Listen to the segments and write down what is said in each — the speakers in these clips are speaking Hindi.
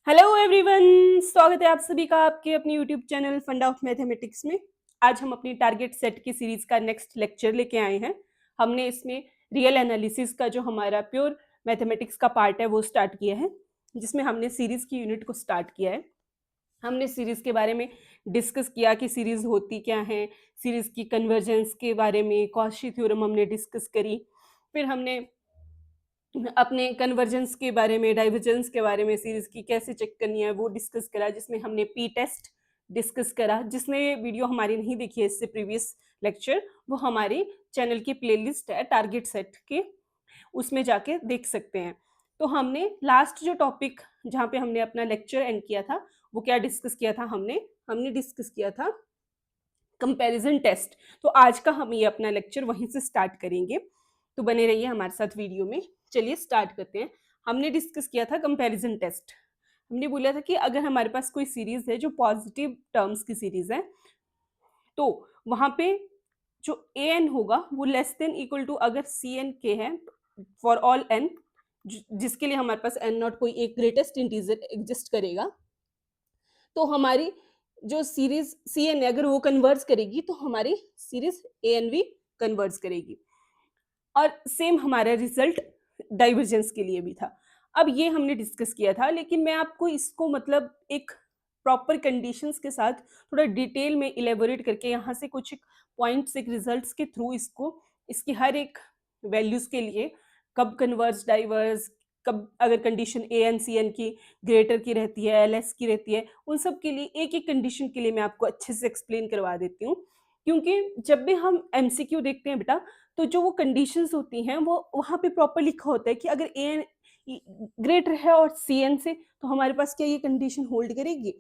हेलो एवरीवन, स्वागत है आप सभी का आपके अपने यूट्यूब चैनल फंडा ऑफ मैथमेटिक्स में। आज हम अपनी टारगेट सेट की सीरीज का नेक्स्ट लेक्चर लेके आए हैं। हमने इसमें रियल एनालिसिस का जो हमारा प्योर मैथमेटिक्स का पार्ट है वो स्टार्ट किया है, जिसमें हमने सीरीज की यूनिट को स्टार्ट किया है। हमने सीरीज के बारे में डिस्कस किया कि सीरीज होती क्या है, सीरीज की कन्वर्जेंस के बारे में कॉची थ्योरम हमने डिस्कस करी। फिर हमने अपने कन्वर्जेंस के बारे में, डाइवर्जेंस के बारे में, सीरीज की कैसे चेक करनी है वो डिस्कस करा, जिसमें हमने पी टेस्ट डिस्कस करा। जिसने वीडियो हमारी नहीं देखी है इससे प्रीवियस लेक्चर, वो हमारी चैनल की प्लेलिस्ट है टारगेट सेट के, उसमें जाके देख सकते हैं। तो हमने लास्ट जो टॉपिक जहाँ पे हमने अपना लेक्चर एंड किया था वो क्या डिस्कस किया था, हमने डिस्कस किया था कंपैरिजन टेस्ट। तो आज का हम ये अपना लेक्चर वहीं से स्टार्ट करेंगे, तो बने रहिए हमारे साथ वीडियो में। चलिए स्टार्ट करते हैं। हमने डिस्कस किया था कंपैरिजन टेस्ट। हमने बोला था कि अगर हमारे पास कोई सीरीज है जो पॉजिटिव टर्म्स की सीरीज है, तो वहां पे जो ए एन होगा वो लेस देन इक्वल टू, अगर सी एन के है फॉर ऑल एन, जिसके लिए हमारे पास एन नॉट कोई एक ग्रेटेस्ट इंटीजर एग्जिस्ट करेगा, तो हमारी जो सीरीज सी एन है अगर वो कन्वर्ज करेगी तो हमारी सीरीज ए एन भी कन्वर्ज करेगी। और सेम हमारा रिजल्ट डाइवर्जेंस के लिए भी था। अब ये हमने डिस्कस किया था, लेकिन मैं आपको इसको मतलब एक प्रॉपर कंडीशंस के साथ थोड़ा डिटेल में इलेबोरेट करके यहाँ से कुछ पॉइंट्स, एक रिजल्ट्स के थ्रू इसको, इसकी हर एक वैल्यूज के लिए कब कन्वर्ज डाइवर्स, कब अगर condition A N C N की ग्रेटर की रहती है, एल एस की रहती है, उन सब के लिए एक एक कंडीशन के लिए मैं आपको अच्छे से एक्सप्लेन करवा देती हूँ। क्योंकि जब भी हम एमसीक्यू देखते हैं बेटा, तो जो वो कंडीशंस होती हैं वो वहाँ पे प्रॉपर लिखा होता है कि अगर ए एन ग्रेटर है और सी एन से, तो हमारे पास क्या ये कंडीशन होल्ड करेगी।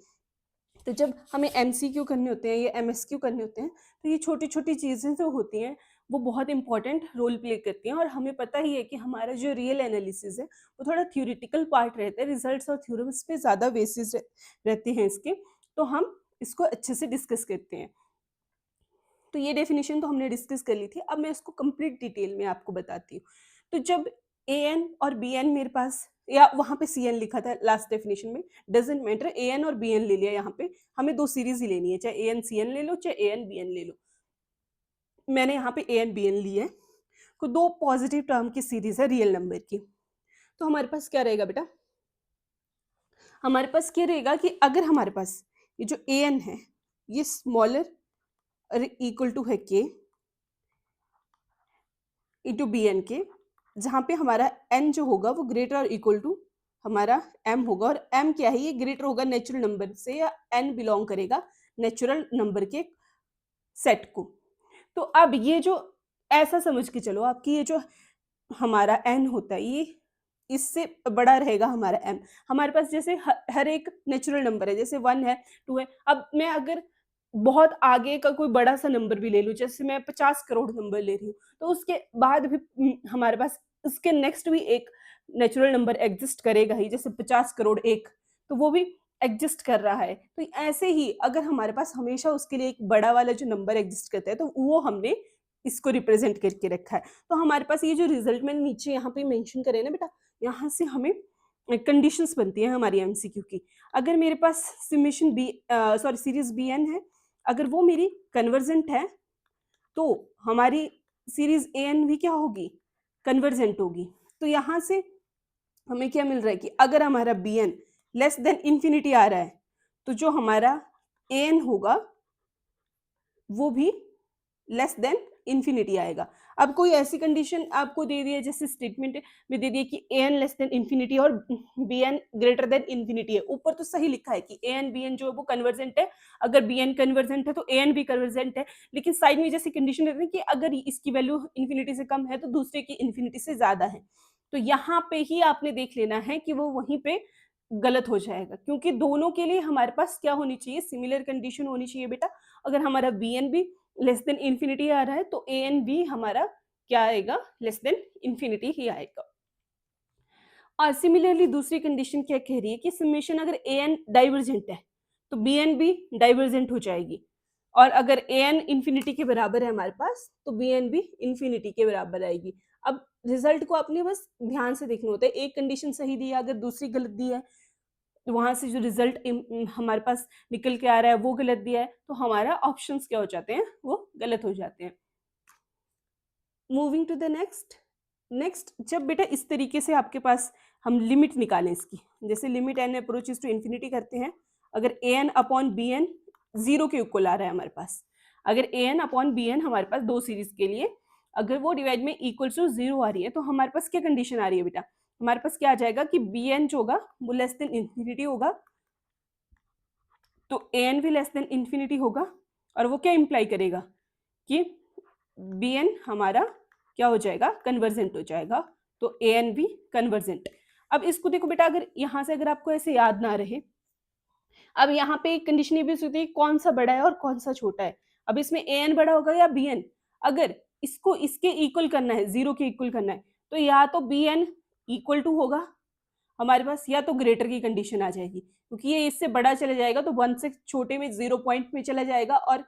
तो जब हमें एमसीक्यू करने होते हैं या एमएसक्यू करने होते हैं, तो ये छोटी छोटी चीज़ें जो होती हैं वो बहुत इंपॉर्टेंट रोल प्ले करती हैं। और हमें पता ही है कि हमारा जो रियल एनालिसिस है वो थोड़ा थ्योरेटिकल पार्ट रहता है, रिजल्ट्स और थ्योरम्स पे ज़्यादा बेसिस रहते हैं इसके। तो हम इसको अच्छे से डिस्कस करते हैं। तो ये डेफिनेशन तो हमने डिस्कस कर ली थी, अब मैं इसको कंप्लीट डिटेल में आपको बताती हूँ। तो जब ए एन और बी एन मेरे पास, या वहाँ पे सी एन लिखा था लास्ट डेफिनेशन में, डजेंट मैटर, ए एन और बी एन ले लिया। यहाँ पे हमें दो सीरीज ही लेनी है, चाहे ए एन सी एन ले लो, चाहे ए एन बी एन ले लो। मैंने यहाँ पे ए एन बी एन ली है, तो दो पॉजिटिव टर्म की सीरीज है रियल नंबर की। तो हमारे पास क्या रहेगा बेटा, हमारे पास क्या रहेगा कि अगर हमारे पास ये जो ए एन है ये स्मॉलर इक्वल टू है के इंटू बी एन के, जहाँ पे हमारा एन जो होगा वो ग्रेटर और इक्वल टू हमारा एम होगा। और एम क्या है, ये ग्रेटर होगा नेचुरल नंबर से, या एन बिलोंग करेगा नेचुरल नंबर के सेट को। तो अब ये जो, ऐसा समझ के चलो आपकी ये जो हमारा एन होता है ये इससे बड़ा रहेगा हमारा एम। हमारे पास जैसे हर एक नेचुरल नंबर है, जैसे 1 है, 2 है। अब मैं अगर बहुत आगे का कोई बड़ा सा नंबर भी ले लूँ, जैसे मैं 50 करोड़ नंबर ले रही हूँ, तो उसके बाद भी हमारे पास उसके नेक्स्ट भी एक नेचुरल नंबर एग्जिस्ट करेगा ही, जैसे 50 करोड़ 1, तो वो भी एग्जिस्ट कर रहा है। तो ऐसे ही अगर हमारे पास हमेशा उसके लिए एक बड़ा वाला जो नंबर एग्जिस्ट करता है, तो वो हमने इसको रिप्रेजेंट करके रखा है। तो हमारे पास ये जो रिजल्ट मैंने नीचे यहाँ पे मेंशन करे ना बेटा, यहाँ से हमें कंडीशंस बनती हैं हमारी एमसीक्यू की। अगर मेरे पास summation B, sorry series B N है, अगर वो मेरी कन्वर्जेंट है, तो हमारी सीरीज ए एन भी क्या होगी, कन्वर्जेंट होगी। तो यहाँ से हमें क्या मिल रहा है कि अगर हमारा B N less than infinity आ रहा है, तो जो हमारा ए एन होगा वो भी लेस देन इंफिनिटी आएगा। अब कोई ऐसी कंडीशन आपको दे दी है, जैसे स्टेटमेंट में दे दिया कि A N less than infinity और B N greater than infinity है। ऊपर तो सही लिखा है कि ए एन बी एन जो है वो कन्वर्जेंट है, अगर बी एन कन्वर्जेंट है तो ए एन भी कन्वर्जेंट है। लेकिन साइड में जैसी कंडीशन देते हैं कि अगर इसकी वैल्यू इंफिनिटी से कम है तो दूसरे की इंफिनिटी से ज्यादा है, तो यहाँ पे ही आपने देख लेना है कि वो वहीं पे गलत हो जाएगा, क्योंकि दोनों के लिए हमारे पास क्या होनी चाहिए, सिमिलर कंडीशन होनी चाहिए बेटा। अगर हमारा बी एन भी लेस देन इंफिनिटी आ रहा है तो ए एन भी हमारा क्या आएगा, लेस देन इंफिनिटी ही आएगा। और सिमिलरली दूसरी कंडीशन क्या कह रही है कि समेशन अगर ए एन डाइवर्जेंट है तो बी एन भी डाइवर्जेंट हो जाएगी। और अगर ए एन इंफिनिटी के बराबर है हमारे पास, तो बी एन भी इंफिनिटी के बराबर आएगी। अब रिजल्ट को आपने बस ध्यान से देखना होता है, एक कंडीशन सही दी है, अगर दूसरी गलत दी है वहाँ से जो रिजल्ट हमारे पास निकल के आ रहा है वो गलत दिया है, तो हमारा ऑप्शंस क्या हो जाते हैं, वो गलत हो जाते हैं। मूविंग टू द नेक्स्ट जब बेटा इस तरीके से आपके पास हम लिमिट निकालें इसकी, जैसे limit N approaches to infinity करते हैं, अगर A N upon B N zero के इक्वल आ रहा है हमारे पास, अगर A N upon B N हमारे पास दो सीरीज के लिए अगर वो डिवाइड में इक्वल टू जीरो आ रही है, तो हमारे पास क्या कंडीशन आ रही है बेटा, हमारे पास क्या आ जाएगा कि बी एन जो होगा वो लेस देन इन्फिनिटी होगा, तो ए एन भी लेस देन इन्फिनिटी होगा, और वो क्या इंप्लाई करेगा कि बी एन हमारा क्या हो जाएगा, कन्वर्जेंट हो जाएगा, तो ए एन भी कन्वर्जेंट। अब इसको देखो बेटा, अगर यहाँ से अगर आपको ऐसे याद ना रहे, अब यहाँ पे एक कंडीशन ये भी होती है कौन सा बड़ा है और कौन सा छोटा है। अब इसमें ए एन बड़ा होगा या बी एन, अगर इसको इसके इक्वल करना है, जीरो के इक्वल करना है, तो या तो बी एन इक्वल टू होगा हमारे पास, या तो ग्रेटर की कंडीशन आ जाएगी, क्योंकि ये इससे बड़ा चला जाएगा तो वन से छोटे में जीरो पॉइंट में चला जाएगा, और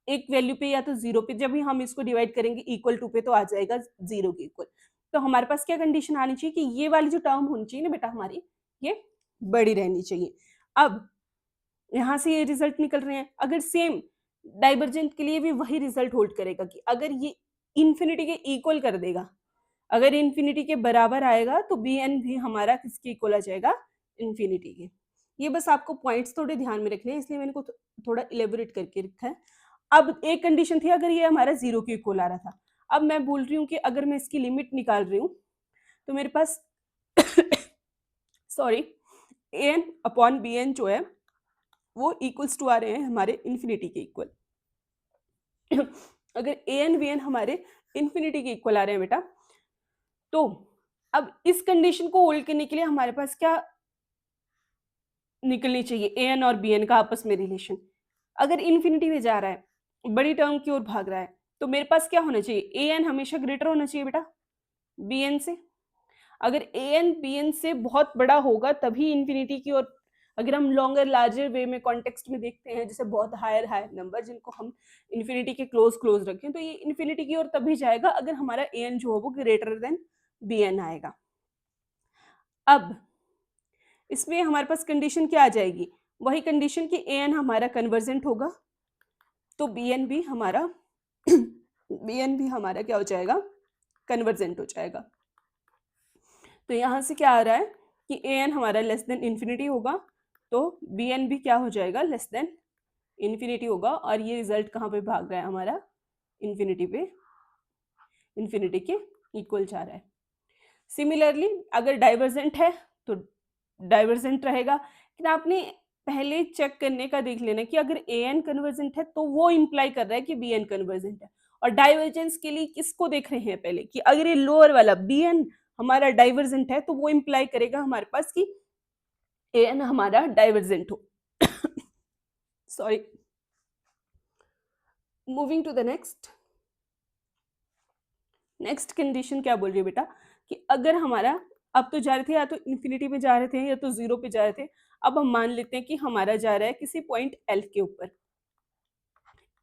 एक वैल्यू पे या तो जीरो पे, जब भी हम इसको डिवाइड करेंगे इक्वल टू पे तो आ जाएगा जीरो के इक्वल। तो हमारे पास क्या कंडीशन आनी चाहिए कि ये वाली जो टर्म होनी चाहिए ना बेटा हमारी, ये बड़ी रहनी चाहिए। अब यहाँ से ये रिजल्ट निकल रहे हैं, अगर सेम डाइवर्जेंट के लिए भी वही रिजल्ट होल्ड करेगा कि अगर ये इन्फिनिटी के इक्वल कर देगा, अगर इन्फिनिटी के बराबर आएगा, तो बी एन भी हमारा किसके इक्वल आ जाएगा, इन्फिनिटी के। ये बस आपको पॉइंट्स थोड़े ध्यान में रखने हैं, इसलिए मैंने को थोड़ा इलेबोरेट करके रखा है। अब एक कंडीशन थी अगर ये हमारा जीरो के इक्वल आ रहा था, अब मैं बोल रही हूँ कि अगर मैं इसकी लिमिट निकाल रही हूँ, तो मेरे पास सॉरी ए एन अपॉन बी एन जो है वो इक्वल्स टू आ रहे हैं हमारे इन्फिनिटी के इक्वल। अगर ए एन बी एन हमारे इन्फिनिटी के इक्वल आ रहे हैं बेटा, तो अब इस कंडीशन को होल्ड करने के लिए हमारे पास क्या निकलनी चाहिए, ए एन और बी एन का आपस में रिलेशन। अगर इन्फिनिटी में जा रहा है, बड़ी टर्म की ओर भाग रहा है, तो मेरे पास क्या होना चाहिए, ए एन हमेशा ग्रेटर होना चाहिए बेटा बी एन से। अगर ए एन बी एन से बहुत बड़ा होगा तभी इन्फिनिटी की ओर, अगर हम लॉन्गर लार्जर वे में कॉन्टेक्स्ट में देखते हैं, जैसे बहुत हायर हायर नंबर जिनको हम इन्फिनिटी के क्लोज क्लोज रखें, तो ये इन्फिनिटी की ओर तभी जाएगा अगर हमारा ए एन जो हो वो ग्रेटर देन बी एन आएगा। अब इसमें हमारे पास कंडीशन क्या आ जाएगी, वही कंडीशन कि ए एन हमारा कन्वर्जेंट होगा, तो बी एन भी हमारा बी एन भी हमारा क्या हो जाएगा, कन्वर्जेंट हो जाएगा। तो यहाँ से क्या आ रहा है कि ए एन हमारा लेस देन इन्फिनिटी होगा, तो बी एन भी क्या हो जाएगा, लेस देन इन्फिनिटी होगा, और ये रिजल्ट कहाँ पे भाग रहा है हमारा, इन्फिनिटी पे, इन्फिनिटी के इक्वल जा रहा है। सिमिलरली अगर डाइवर्जेंट है तो डाइवर्जेंट रहेगा, लेकिन आपने पहले चेक करने का देख लेना कि अगर ए एन कन्वर्जेंट है तो वो इंप्लाई कर रहा है कि बी एन कन्वर्जेंट है। और डाइवर्जेंस के लिए किसको देख रहे हैं पहले, कि अगर ये लोअर वाला बी एन हमारा डाइवर्जेंट है तो वो इंप्लाई करेगा हमारे पास कि ए एन हमारा डाइवर्जेंट हो। Sorry, moving to the next condition क्या बोल रही है बेटा, कि अगर हमारा, अब तो जा रहे थे या तो इन्फिनिटी में जा रहे थे या तो जीरो पे जा रहे थे, अब हम मान लेते हैं कि हमारा जा रहा है किसी पॉइंट एल के ऊपर,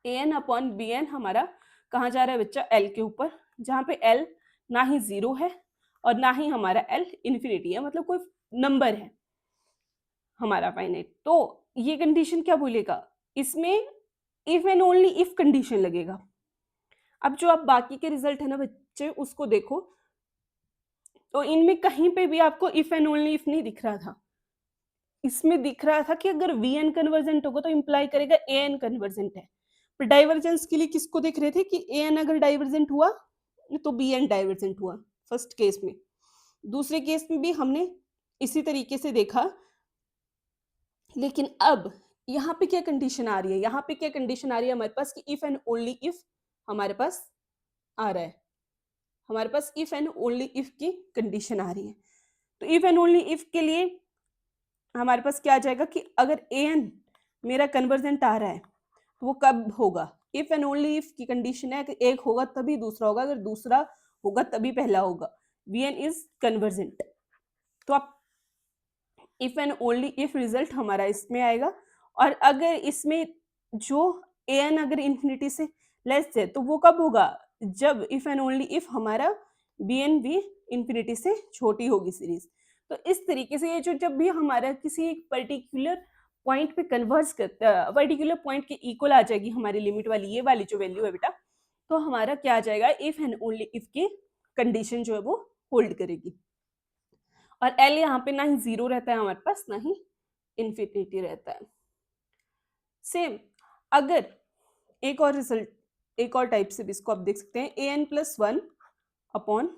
ए एन अपॉन बी एन हमारा कहाँ जा रहा है बच्चा, एल के ऊपर, जहाँ पे एल ना ही जीरो है और ना ही हमारा एल इन्फिनिटी है, मतलब कोई नंबर है हमारा फाइनाइट। तो ये कंडीशन क्या बोलेगा, इसमें if and only if condition लगेगा। अब जो आप बाकी के रिजल्ट है ना बच्चे उसको देखो, तो इनमें कहीं पे भी आपको इफ एंड ओनली इफ नहीं दिख रहा था, इसमें दिख रहा था कि अगर वी एन कन्वर्जेंट होगा तो इंप्लाई करेगा ए एन कन्वर्जेंट है। पर डाइवर्जेंस के लिए किसको देख रहे थे कि ए एन अगर डाइवर्जेंट हुआ तो बी एन डाइवर्जेंट हुआ फर्स्ट केस में। दूसरे केस में भी हमने इसी तरीके से देखा, लेकिन अब यहाँ पे क्या कंडीशन आ रही है, यहाँ पे क्या कंडीशन आ रही है हमारे पास कि इफ एंड ओनली इफ हमारे पास आ रहा है, हमारे पास इफ एंड ओनली इफ की कंडीशन आ रही है। तो इफ एंड ओनली इफ के लिए हमारे पास क्या आ जाएगा कि अगर ए एन मेरा कन्वर्जेंट आ रहा है तो वो कब होगा, इफ एंड ओनली इफ की कंडीशन है कि एक होगा तभी दूसरा होगा, अगर दूसरा होगा तभी पहला होगा, वी एन इज कन्वर्जेंट। तो आप if and only if result हमारा इसमें आएगा, और अगर इसमें जो ए एन अगर इन्फिनिटी से लेस है तो वो कब होगा, जब इफ एंड ओनली इफ हमारा बी एन भी इन्फिनिटी से छोटी होगी सीरीज। तो इस तरीके से ये जो जब भी हमारा किसी एक पर्टिकुलर पॉइंट पे कन्वर्स करता, पर्टिकुलर पॉइंट के इक्वल आ जाएगी हमारी लिमिट वाली ये वाली जो वैल्यू है बेटा, तो हमारा क्या आ जाएगा, इफ एंड ओनली इफ की कंडीशन जो है वो होल्ड करेगी। और एल यहाँ पे ना ही जीरो रहता है हमारे पास, ना ही इन्फिनिटी रहता है। सेम अगर एक और रिजल्ट, एक और टाइप से भी इसको आप देख सकते हैं, A N plus one upon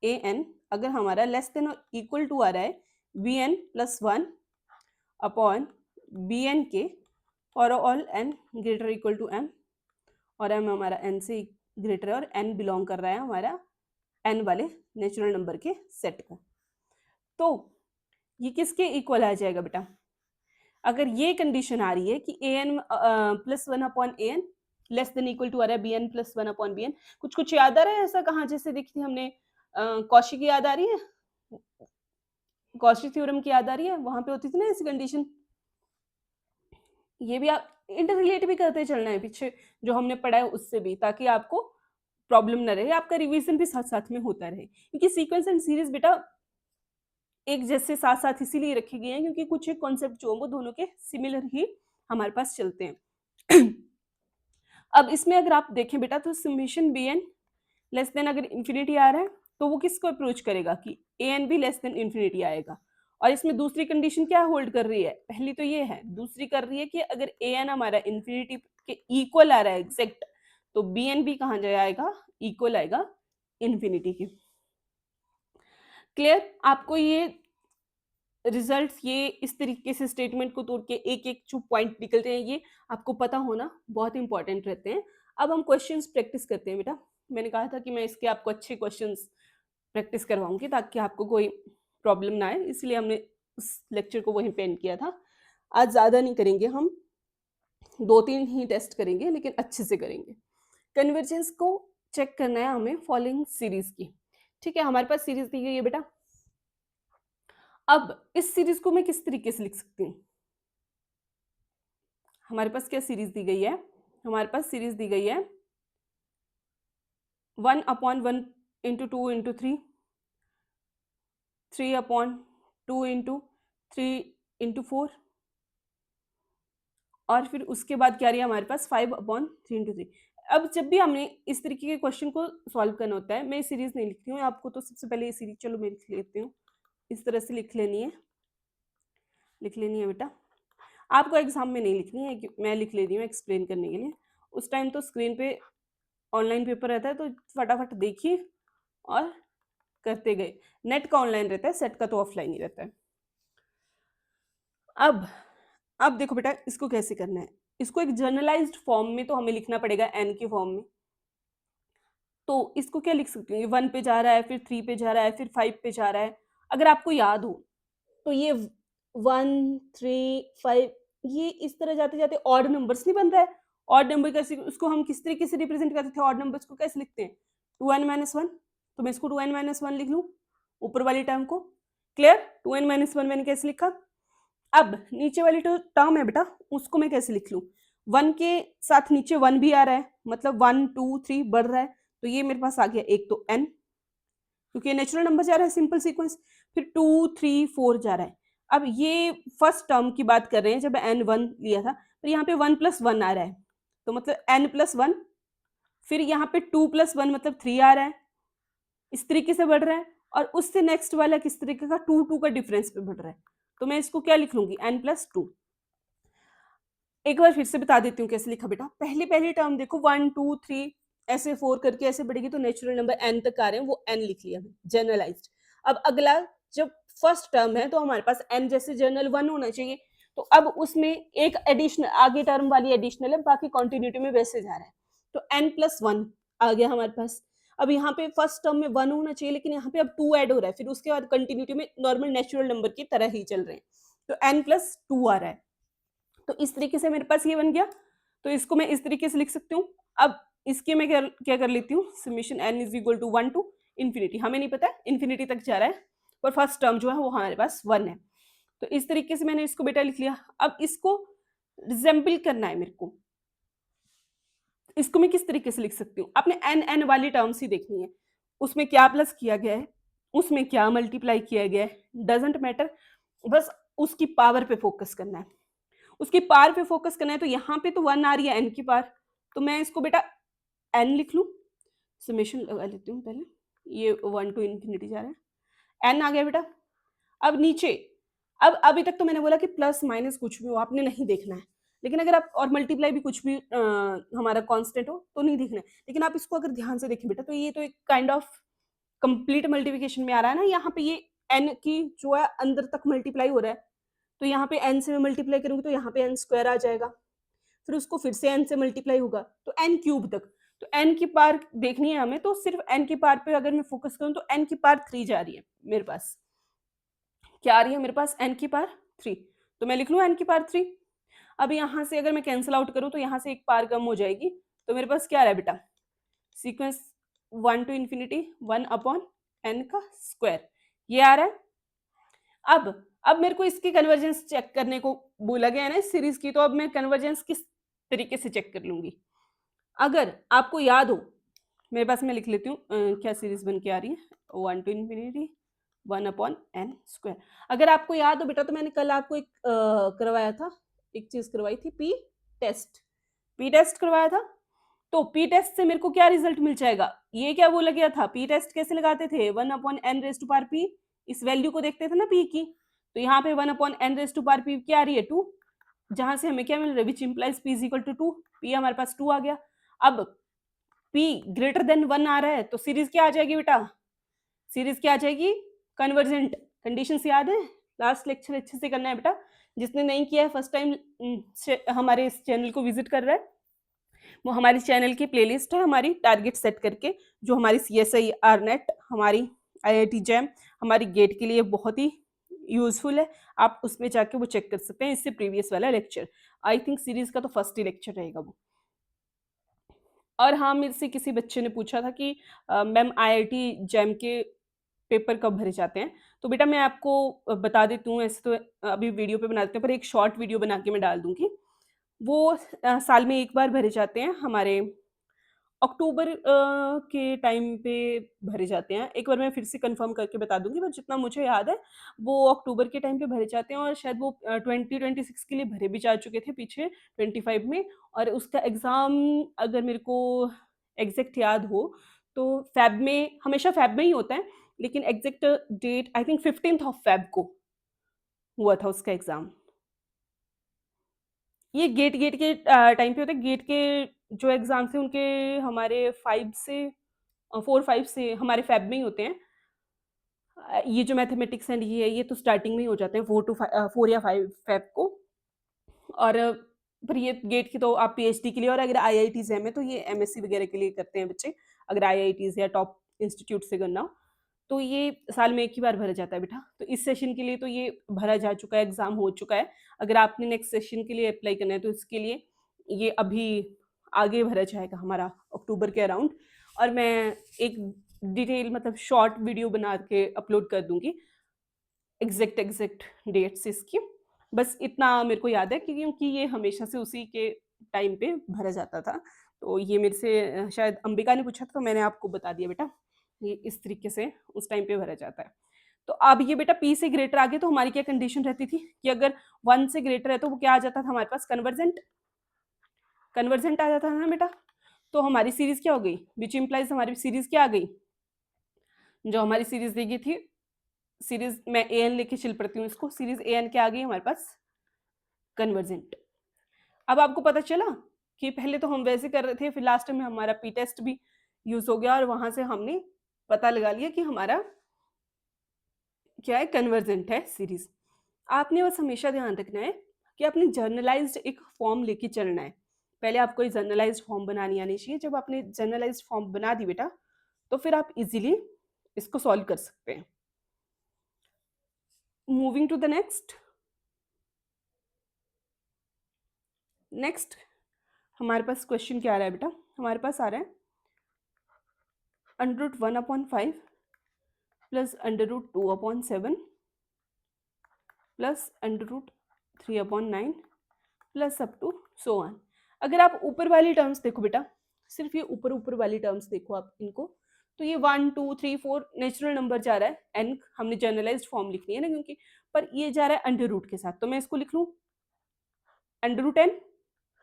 A N, अगर हमारा लेस देन और इक्वल टू आ रहा है B N plus one upon B N के for all N greater equal to M, और एम हमारा एन से ग्रेटर है और एन बिलोंग कर रहा है हमारा एन वाले नेचुरल नंबर के सेट को। तो ये किसके इक्वल आ जाएगा बेटा, अगर ये कंडीशन आ रही है कि A N plus one upon A N less than equal to आ रहा है B N plus one upon B N, कुछ कुछ याद आ रहा है ऐसा, कहाँ जैसे देखी थी हमने कौशी की याद आ रही है, कौशी थ्योरम की याद आ रही है, वहां पे होती थी ना ऐसी कंडीशन। ये भी आप इंटर रिलेट भी करते चलना है पीछे जो हमने पढ़ा है उससे भी, ताकि आपको प्रॉब्लम ना रहे, आपका रिवीजन भी साथ साथ में होता रहे, क्योंकि सीक्वेंस एंड सीरीज बेटा एक जैसे साथ साथ इसीलिए रखे गए हैं क्योंकि कुछ एक कॉन्सेप्ट जो वो दोनों के सिमिलर ही हमारे पास चलते हैं। अब इसमें अगर आप देखें बेटा तो summation B N less than अगर इन्फिनिटी आ रहा है तो वो किसको अप्रोच करेगा कि ए एन भी लेस देन इन्फिनिटी आएगा। और इसमें दूसरी कंडीशन क्या होल्ड कर रही है, पहली तो ये है, दूसरी कर रही है कि अगर ए एन हमारा इन्फिनिटी के इक्वल आ रहा है एग्जैक्ट, तो बी एन भी कहाँ जाएगा, इक्वल आएगा इन्फिनिटी के। क्लियर, आपको ये रिजल्ट्स ये इस तरीके से स्टेटमेंट को तोड़ के एक एक जो पॉइंट निकलते हैं ये आपको पता होना बहुत इंपॉर्टेंट रहते हैं। अब हम क्वेश्चंस प्रैक्टिस करते हैं बेटा, मैंने कहा था कि मैं इसके आपको अच्छे क्वेश्चंस प्रैक्टिस करवाऊंगी ताकि आपको कोई प्रॉब्लम ना आए, इसलिए हमने उस लेक्चर को वहीं पे एंड किया था। आज ज़्यादा नहीं करेंगे, हम 2-3 ही टेस्ट करेंगे लेकिन अच्छे से करेंगे। कन्वर्जेंस को चेक करना है हमें फॉलोइंग सीरीज की, ठीक है, हमारे पास सीरीज दी गई है बेटा। अब इस सीरीज को मैं किस तरीके से लिख सकती हूँ, हमारे पास क्या सीरीज दी गई है, हमारे पास सीरीज दी गई है 1/1 इंटू 2 इंटू 3, 3/2 इंटू 3 इंटू 4, और फिर उसके बाद क्या रही है हमारे पास 5/3 इंटू 3। अब जब भी हमने इस तरीके के क्वेश्चन को सॉल्व करना होता है, मैं सीरीज नहीं लिखती हूँ, आपको तो सबसे पहले ये सीरीज चलो मैं लिख लेती हूँ, इस तरह से लिख लेनी है बेटा। आपको एग्जाम में नहीं लिखनी है कि मैं लिख ले रही हूँ एक्सप्लेन करने के लिए, उस टाइम तो स्क्रीन पे ऑनलाइन पेपर रहता है तो फटाफट देखिए और करते गए, नेट का ऑनलाइन रहता है, सेट का तो ऑफलाइन ही रहता है। अब देखो बेटा इसको कैसे करना है, इसको एक जर्नलाइज्ड फॉर्म में तो हमें लिखना पड़ेगा एन के फॉर्म में, तो इसको क्या लिख सकती हूँ, 1 पे जा रहा है, फिर 3 पे जा रहा है, फिर 5 पे जा रहा है। अगर आपको याद हो तो ये 1 3 5 ये इस तरह जाते जाते ऑड नंबर्स नहीं बन रहा है, ऑड नंबर कैसे, उसको हम किस तरीके से रिप्रेजेंट करते थे, ऑड नंबर्स को कैसे लिखते हैं, 2n-1, तो मैं इसको 2n-1 लिख लूँ ऊपर वाली टर्म को। क्लियर, 2n-1 मैंने कैसे लिखा। अब नीचे वाली जो टर्म है बेटा उसको मैं कैसे लिख लूँ, 1 के साथ नीचे 1 भी आ रहा है, मतलब 1 2 3 बढ़ रहा है, तो ये मेरे पास आ गया एक तो n, क्योंकि नेचुरल नंबर जा रहा है सिंपल सीक्वेंस, फिर 2 3 4 जा रहा है। अब ये फर्स्ट टर्म की बात कर रहे हैं जब n1 लिया था, तो यहाँ पे 1+1 आ रहा है, तो मतलब n+1, फिर यहाँ पे 2+1 मतलब 3 आ रहा है, इस तरीके से बढ़ रहा है, और उससे नेक्स्ट वाला किस तरीके का 2 का डिफरेंस पे बढ़ रहा है, तो मैं इसको क्या लिख लूंगी n+2। एक बार फिर से बता देती हूँ कैसे लिखा बेटा, पहली टर्म देखो 1 2 3 ऐसे 4 करके ऐसे बढ़ेगी, तो नेचुरल नंबर n तक आ रहे हैं, वो n लिख लिया जनरलाइज्ड। अब अगला जब फर्स्ट टर्म है तो हमारे पास n जैसे जनरल 1 होना चाहिए, तो अब उसमें एक एडिशनल आगे टर्म वाली एडिशनल है, बाकी कॉन्टिन्यूटी में वैसे जा रहा है, तो n+1 आ गया हमारे पास। अब यहाँ पे फर्स्ट टर्म में 1 होना चाहिए, लेकिन यहाँ पे अब 2 ऐड हो रहा है, फिर उसके बाद कंटिन्यूटी में नॉर्मल नेचुरल नंबर की तरह ही चल रहे हैं, तो n+2 आ रहा है, तो इस तरीके से मेरे पास ये बन गया, तो इसको मैं इस तरीके से लिख सकती हूँ। अब इसके मैं क्या कर लेती हूँ, summation n is equal to 1 to infinity, हमें नहीं पता इन्फिनिटी तक जा रहा है, पर फर्स्ट टर्म जो है वो हमारे पास 1 है, तो इस तरीके से मैंने इसको बेटा लिख लिया। अब इसको रिजेंबल करना है मेरे को, इसको मैं किस तरीके से लिख सकती हूँ, आपने n वाली टर्म्स ही देखनी है, उसमें क्या प्लस किया गया है, उसमें क्या मल्टीप्लाई किया गया है, डजंट मैटर, बस उसकी पावर पे फोकस करना है। उसकी पावर पे फोकस करना है, तो यहाँ पे तो 1 आ रही है n की पावर, तो मैं इसको बेटा n लिख लूँ, समेशन लगा लेती हूँ पहले, ये 1 टू इन्फिनिटी जा रहा है, n आ गया बेटा। अब नीचे, अब अभी तक तो मैंने बोला कि प्लस माइनस कुछ भी हो आपने नहीं देखना है, लेकिन अगर आप और मल्टीप्लाई भी कुछ भी हमारा कांस्टेंट हो तो नहीं देखना है, लेकिन आप इसको अगर ध्यान से देखें बेटा तो ये तो एक काइंड ऑफ कंप्लीट मल्टीप्लिकेशन में आ रहा है ना, यहाँ पे ये n की जो है अंदर तक मल्टीप्लाई हो रहा है, तो यहाँ पे n से मैं मल्टीप्लाई करूंगी तो यहाँ पे n स्क्वायर आ जाएगा, फिर उसको फिर से n से मल्टीप्लाई होगा तो n क्यूब तक, तो n की पावर देखनी है हमें, तो सिर्फ n की पावर पे अगर मैं फोकस करूँ तो n की पावर 3 जा रही है मेरे पास, क्या आ रही है मेरे पास n की पावर 3, तो मैं लिख लूँ n की पावर 3। अब यहाँ से अगर मैं कैंसिल आउट करूँ तो यहाँ से एक पावर कम हो जाएगी, तो मेरे पास क्या आ रहा है बेटा, sequence 1 to infinity 1 upon n का स्क्वायर, ये आ रहा है। अब मेरे को इसकी कन्वर्जेंस चेक करने को बोला गया है ना इस सीरीज की, तो अब मैं कन्वर्जेंस किस तरीके से चेक कर लूंगी। अगर आपको याद हो, मेरे पास मैं लिख लेती हूँ क्या सीरीज बन के आ रही है, 1 to infinity 1 upon n square. अगर आपको याद हो बेटा तो मैंने कल आपको एक करवाया था, एक चीज करवाई थी, पी टेस्ट करवाया था, तो पी टेस्ट से मेरे को क्या रिजल्ट मिल जाएगा, ये क्या बोला गया था, पी टेस्ट कैसे लगाते थे, 1 upon N raise to power P, इस वैल्यू को देखते थे ना पी की, तो यहाँ पे 1 upon N raise to power P क्या आ रही है 2, जहां से हमें क्या मिल रहा है, which implies P is equal to 2, P हमारे पास 2 आ गया। अब पी ग्रेटर देन 1 आ रहा है, तो सीरीज क्या आ जाएगी बेटा, सीरीज क्या आ जाएगी, कन्वर्जेंट। कंडीशंस याद है, लास्ट लेक्चर अच्छे से करना है बेटा, जिसने नहीं किया है फर्स्ट टाइम हमारे इस चैनल को विजिट कर रहा है, वो हमारी चैनल की प्लेलिस्ट है हमारी टारगेट सेट करके, जो हमारी CSI आरनेट, हमारी IIT जैम, हमारी गेट के लिए बहुत ही यूजफुल है, आप उसमें जाके वो चेक कर सकते हैं, इससे प्रीवियस वाला लेक्चर, आई थिंक सीरीज का तो फर्स्ट ही लेक्चर रहेगा वो। और हाँ, मेरे से किसी बच्चे ने पूछा था कि मैम IIT जैम के पेपर कब भरे जाते हैं, तो बेटा मैं आपको बता देती हूँ, ऐसे तो अभी वीडियो पे बना देते हैं, पर एक शॉर्ट वीडियो बना के मैं डाल दूंगी, वो साल में एक बार भरे जाते हैं, हमारे अक्टूबर के टाइम पे भरे जाते हैं। एक बार मैं फिर से कंफर्म करके बता दूँगी, बट जितना मुझे याद है, वो अक्टूबर के टाइम पे भरे जाते हैं, और शायद वो 2026 के लिए भरे भी जा चुके थे पीछे 25 में, और उसका एग्ज़ाम अगर मेरे को एग्ज़ैक्ट याद हो, तो फ़ेब में, हमेशा फ़ेब में ही होता है, लेकिन exact date I think 15th of Feb को हुआ था उसका एग्ज़ाम। ये गेट गेट के टाइम पे होता है, गेट के जो एग्ज़ाम्स हैं उनके हमारे 5 से 4-5 से हमारे फ़ेब में ही होते हैं। ये जो मैथमेटिक्स एंड ये तो स्टार्टिंग में ही हो जाते हैं 4 या 5 फ़ेब को, और पर ये गेट की तो आप पीएचडी के लिए, और अगर आईआईटीज़ में तो ये एमएससी वगैरह के लिए करते हैं बच्चे, अगर आईआईटीज़ या टॉप इंस्टीट्यूट से करना हो, तो ये साल में एक ही बार भरा जाता है बेटा। तो इस सेशन के लिए तो ये भरा जा चुका है, एग्ज़ाम हो चुका है। अगर आपने नेक्स्ट सेशन के लिए अप्लाई करना है तो इसके लिए ये अभी आगे भरा जाएगा हमारा अक्टूबर के अराउंड, और मैं एक डिटेल मतलब शॉर्ट वीडियो बना के अपलोड कर दूँगी, एग्ज़ैक्ट डेट्स इसकी। बस इतना मेरे को याद है कि क्योंकि ये हमेशा से उसी के टाइम पे भरा जाता था। तो ये मेरे से शायद अंबिका ने पूछा था, तो मैंने आपको बता दिया बेटा, ये इस तरीके से उस टाइम पे भरा जाता है। तो अब ये बेटा P से ग्रेटर आ गया, तो हमारी क्या कंडीशन रहती थी कि अगर 1 से ग्रेटर है तो वो क्या आ जाता था हमारे पास, कन्वर्जेंट आ जाता था ना बेटा। तो हमारी सीरीज़ क्या हो गई, व्हिच इम्प्लाइज़ हमारी सीरीज़ क्या आ गई, जो हमारी सीरीज़ दी गई थी, सीरीज़ मैं AN लेके चल पड़ती हूँ इसको, सीरीज़ AN क्या आ गई हमारे पास, कन्वर्जेंट। अब आपको पता चला कि पहले तो हम वैसे कर रहे थे, फिर लास्ट में हमारा पी टेस्ट भी यूज हो गया, और वहां से हमने पता लगा लिया कि हमारा क्या है, कन्वर्जेंट है सीरीज। आपने बस हमेशा ध्यान रखना है कि आपने जर्नलाइज्ड एक फॉर्म लेके चलना है, पहले आपको एक जर्नलाइज्ड फॉर्म बनानी आनी चाहिए। जब आपने जर्नलाइज्ड फॉर्म बना दी बेटा, तो फिर आप इजीली इसको सॉल्व कर सकते हैं। मूविंग टू द नेक्स्ट हमारे पास क्वेश्चन क्या आ रहा है बेटा, हमारे पास आ रहा है √1/5 plus √2/7 plus √3/9 plus up to so on. अगर आप ऊपर वाली टर्म्स देखो बेटा, सिर्फ ये ऊपर ऊपर वाली टर्म्स देखो आप इनको, तो ये 1 2 3 4 नेचुरल नंबर जा रहा है, एन हमने जनरलाइज्ड फॉर्म लिखनी है ना क्योंकि, पर ये जा रहा है अंडर रूट के साथ, तो मैं इसको लिख लूँ अंडर रूट एन,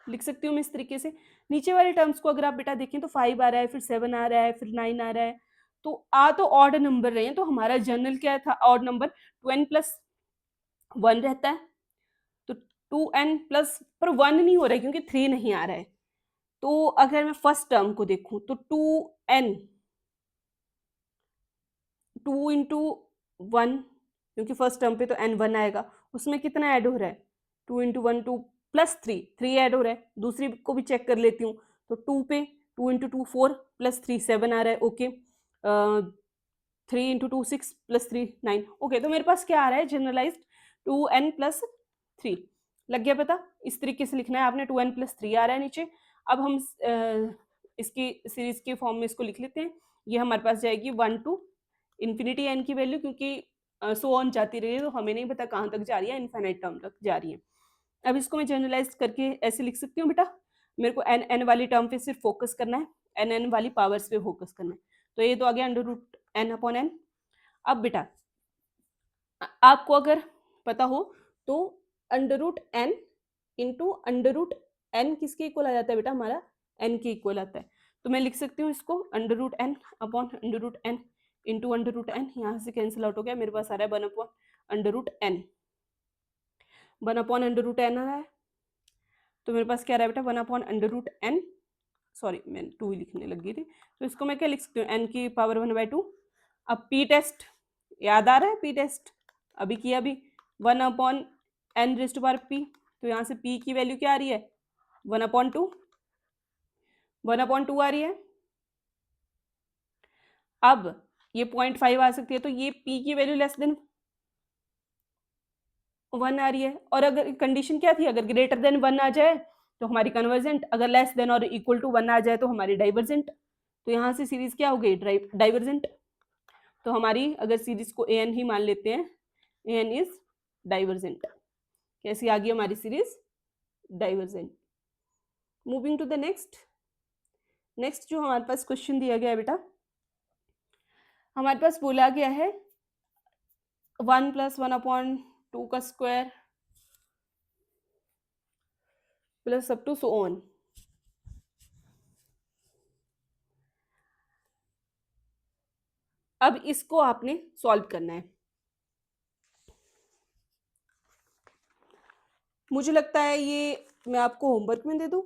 लिख सकती हूँ मैं इस तरीके से। नीचे वाले टर्म्स को अगर आप बेटा देखें तो 5 आ रहा है, फिर 7 आ रहा है, फिर 9 आ रहा है, तो तो ऑड नंबर रहे हैं, तो हमारा जनरल क्या था, ऑड नंबर 2n प्लस 1 रहता है, तो 2n प्लस, पर 1 नहीं हो रहा है क्योंकि 3 नहीं आ रहा है। तो अगर मैं फर्स्ट टर्म को देखूं तो 2n 2 इंटू 1, क्योंकि फर्स्ट टर्म पे तो n 1 आएगा, उसमें कितना ऐड हो रहा है, 2 इंटू 1 2 प्लस 3 ऐड हो रहा है। दूसरी को भी चेक कर लेती हूँ, तो 2 पे 2 इंटू 2 4 प्लस 3 7 आ रहा है, ओके। 3 into 2 6 plus 3 9, okay. तो मेरे पास क्या आ रहा है, जनरलाइज्ड 2n प्लस 3, लग गया पता। इस तरीके से लिखना है आपने, 2n प्लस 3 आ रहा है नीचे। अब हम इसकी सीरीज के फॉर्म में इसको लिख लेते हैं। ये हमारे पास जाएगी 1 टू इन्फिनिटी एन की वैल्यू, क्योंकि सो ऑन जाती रही है, तो हमें नहीं पता कहाँ तक जा रही है, इनफाइनाइट टर्म तक जा रही है। अब इसको मैं जनरलाइज करके ऐसे लिख सकती हूँ बेटा, मेरे को एन एन वाली टर्म पे सिर्फ फोकस करना है, एन एन वाली पावर्स पे फोकस करना है। तो ये तो आ गया under root N upon N. अब बेटा आपको अगर पता हो तो under root N into under root N किसके इक्वल आ जाता है बेटा, हमारा एन के इक्वल आता है। तो मैं लिख सकती हूँ इसको under root N upon under root N into under root N, यहाँ से कैंसिल आउट हो गया, मेरे पास आ रहा है 1 upon under root N, 1 upon under root N आ रहा है। तो मेरे पास क्या रहा है बेटा, 1 upon under root N, sorry मैं 2 ही लिखने लग गई थी, तो इसको मैं क्या लिख सकती हूँ, एन की पावर 1/2। अब पी टेस्ट याद आ रहा है, पी टेस्ट अभी किया, अभी 1 upon N raise to power P, तो यहाँ से पी की वैल्यू क्या आ रही है, 1/2, 1/2 आ रही है। अब ये 0.5 आ सकती है, तो ये पी की वैल्यू लेस देन 1 आ रही है। और अगर कंडीशन क्या थी, अगर ग्रेटर देन 1 आ जाए तो हमारी कन्वर्जेंट, अगर लेस देन और इक्वल टू 1 आ जाए तो हमारी डाइवर्जेंट। तो यहाँ से सीरीज क्या हो गई, डाइवर्जेंट। तो हमारी अगर सीरीज को ए एन ही मान लेते हैं, ए एन इज डाइवर्जेंट। कैसी आ गई हमारी series, divergent. Moving to the next. Next जो हमारे पास क्वेश्चन दिया गया है बेटा, हमारे पास बोला गया है 1 प्लस 1/2 का square plus up to so on. अब इसको आपने सॉल्व करना है। मुझे लगता है ये मैं आपको होमवर्क में दे दूं,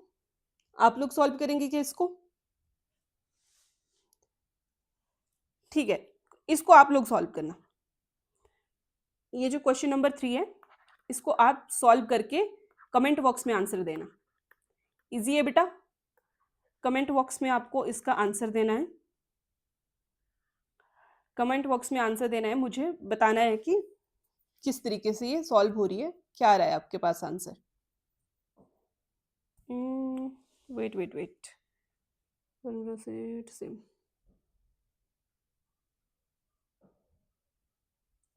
आप लोग सॉल्व करेंगे क्या इसको, ठीक है, इसको आप लोग सॉल्व करना। ये जो क्वेश्चन नंबर 3 है, इसको आप सॉल्व करके कमेंट बॉक्स में आंसर देना। इजी है बेटा, कमेंट बॉक्स में आपको इसका आंसर देना है। कमेंट बॉक्स में आंसर देना है, मुझे बताना है कि किस तरीके से ये सॉल्व हो रही है, क्या आ रहा है आपके पास answer. Wait wait wait, 1 same,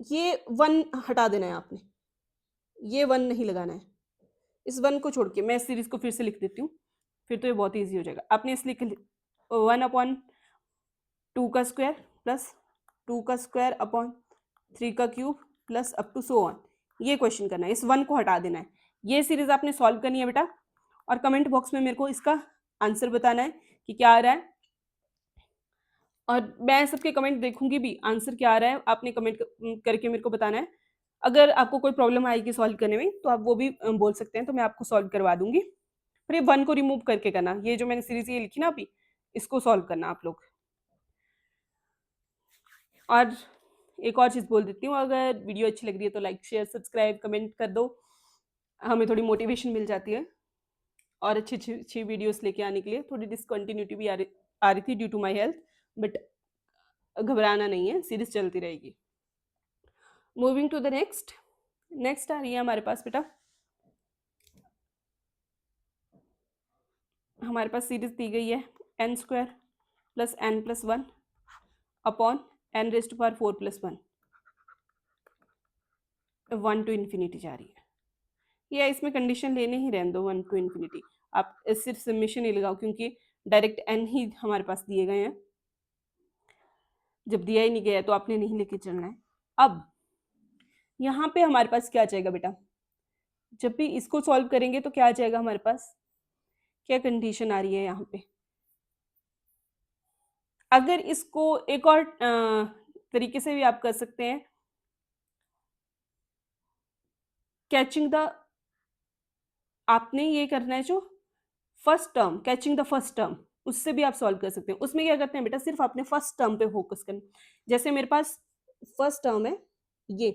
ये 1 हटा देना है आपने, ये 1 नहीं लगाना है, इस 1 को छोड़ के मैं इस सीरीज को फिर से लिख देती हूँ, फिर तो ये बहुत ईजी हो जाएगा। आपने इसलिए 1/2 का स्क्वायर प्लस 2 का स्क्वायर अपॉन 3 का cube plus up to so on, ये क्वेश्चन करना है, इस 1 को हटा देना है। ये सीरीज आपने सॉल्व करनी है बेटा, और कमेंट बॉक्स में मेरे को इसका आंसर बताना है कि क्या आ रहा है, और मैं सबके कमेंट देखूंगी भी, आंसर क्या आ रहा है आपने कमेंट करके मेरे को बताना है। अगर आपको कोई प्रॉब्लम आएगी सॉल्व करने में तो आप वो भी बोल सकते हैं, तो मैं आपको सॉल्व करवा दूंगी। फिर ये 1 को रिमूव करके करना, ये जो मैंने सीरीज ये लिखी ना अभी, इसको सॉल्व करना आप लोग। और एक और चीज़ बोल देती हूँ, अगर वीडियो अच्छी लग रही है तो लाइक शेयर सब्सक्राइब कमेंट कर दो, हमें थोड़ी मोटिवेशन मिल जाती है, और अच्छी अच्छी अच्छी वीडियोस लेके आने के लिए। थोड़ी डिसकंटिन्यूटी भी आ रही थी due to my health, but घबराना नहीं है, सीरीज चलती रहेगी। Moving to the next. Next आ रही है हमारे पास बेटा, हमारे पास सीरीज दी गई है n square plus n plus 1 upon n raise to power 4 plus 1, 1 to infinity जा रही है। या इसमें कंडीशन लेने ही रहने दो 1 टू इन्फिनिटी, आप सिर्फ समेशन ही लगाओ क्योंकि डायरेक्ट n ही हमारे पास दिए गए हैं। जब दिया ही नहीं गया है तो आपने नहीं लेके चलना है। अब यहाँ पे हमारे पास क्या आ जाएगा बेटा, जब भी इसको सॉल्व करेंगे तो क्या आ जाएगा हमारे पास, क्या कंडीशन आ रही है यहाँ पे। अगर इसको एक और तरीके से भी आप कर सकते हैं, कैचिंग द, आपने ये करना है जो first term, catching the first term, उससे भी आप सॉल्व कर सकते हैं। उसमें क्या करते हैं बेटा, सिर्फ आपने फर्स्ट टर्म पे फोकस करना। जैसे मेरे पास फर्स्ट टर्म है ये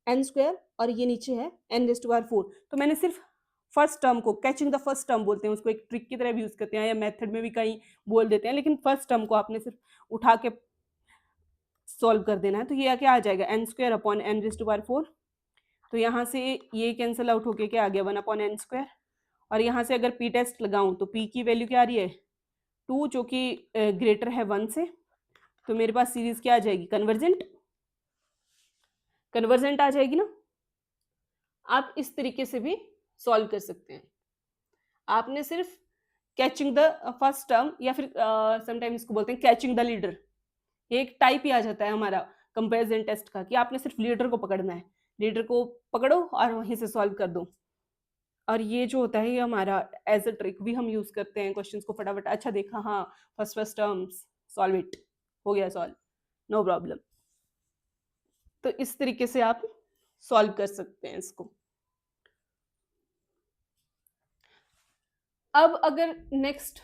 एन स्क्वायर और ये नीचे है एन रेज़ टू पावर 4, तो मैंने सिर्फ फर्स्ट टर्म को, कैचिंग द फर्स्ट टर्म बोलते हैं उसको, एक ट्रिक की तरह भी यूज करते हैं या मेथड में भी कहीं बोल देते हैं, लेकिन फर्स्ट टर्म को आपने सिर्फ उठा के सॉल्व कर देना है। तो ये क्या आ जाएगा, N square upon N raise to power 4। तो यहाँ से ये कैंसिल आउट होके क्या आ गया, 1 अपॉन एन स्क्वायर। और यहाँ से अगर पी टेस्ट लगाऊं तो पी की वैल्यू क्या आ रही है, 2, जो कि ग्रेटर है 1 से। तो मेरे पास सीरीज क्या आ जाएगी, कन्वर्जेंट, कन्वर्जेंट आ जाएगी ना। आप इस तरीके से भी सॉल्व कर सकते हैं। आपने सिर्फ कैचिंग द फर्स्ट टर्म, या फिर समटाइम इसको बोलते हैं कैचिंग द लीडर, ये एक टाइप ही आ जाता है हमारा कंपैरिजन टेस्ट का, कि आपने सिर्फ लीडर को पकड़ना है, लीडर को पकड़ो और वहीं से सॉल्व कर दो। और ये जो होता है ये हमारा एज अ ट्रिक भी हम यूज करते हैं क्वेश्चंस को फटाफट, अच्छा देखा, हाँ फर्स्ट टर्म्स, सॉल्व इट, हो गया सॉल्व, नो प्रॉब्लम। तो इस तरीके से आप सॉल्व कर सकते हैं इसको। अब अगर नेक्स्ट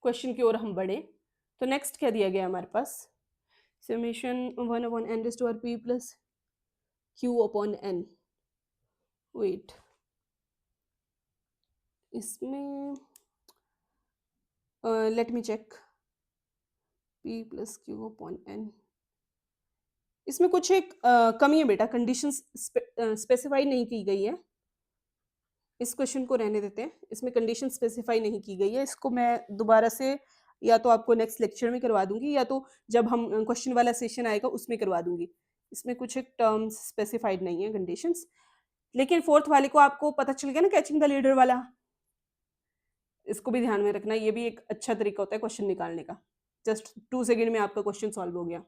क्वेश्चन की ओर हम बढ़े, तो नेक्स्ट क्या दिया गया हमारे पास, summation 1 upon N raise to power P plus Q upon N. Wait, इसमें let me check, P plus Q upon N, इसमें कुछ एक कमी है बेटा, कंडीशन स्पेसिफाई नहीं की गई है। इस क्वेश्चन को रहने देते हैं, इसमें कंडीशन स्पेसिफाई नहीं की गई है। इसको मैं दोबारा से या तो आपको नेक्स्ट लेक्चर में करवा दूंगी, या तो जब हम क्वेश्चन वाला सेशन आएगा उसमें करवा दूंगी। इसमें कुछ एक टर्म्स स्पेसिफाइड नहीं है, कंडीशंस। लेकिन फोर्थ वाले को आपको पता चल गया ना, कैचिंग द लीडर वाला, इसको भी ध्यान में रखना। ये भी एक अच्छा तरीका होता है क्वेश्चन निकालने का, जस्ट 2 सेकेंड में आपका क्वेश्चन सॉल्व हो गया।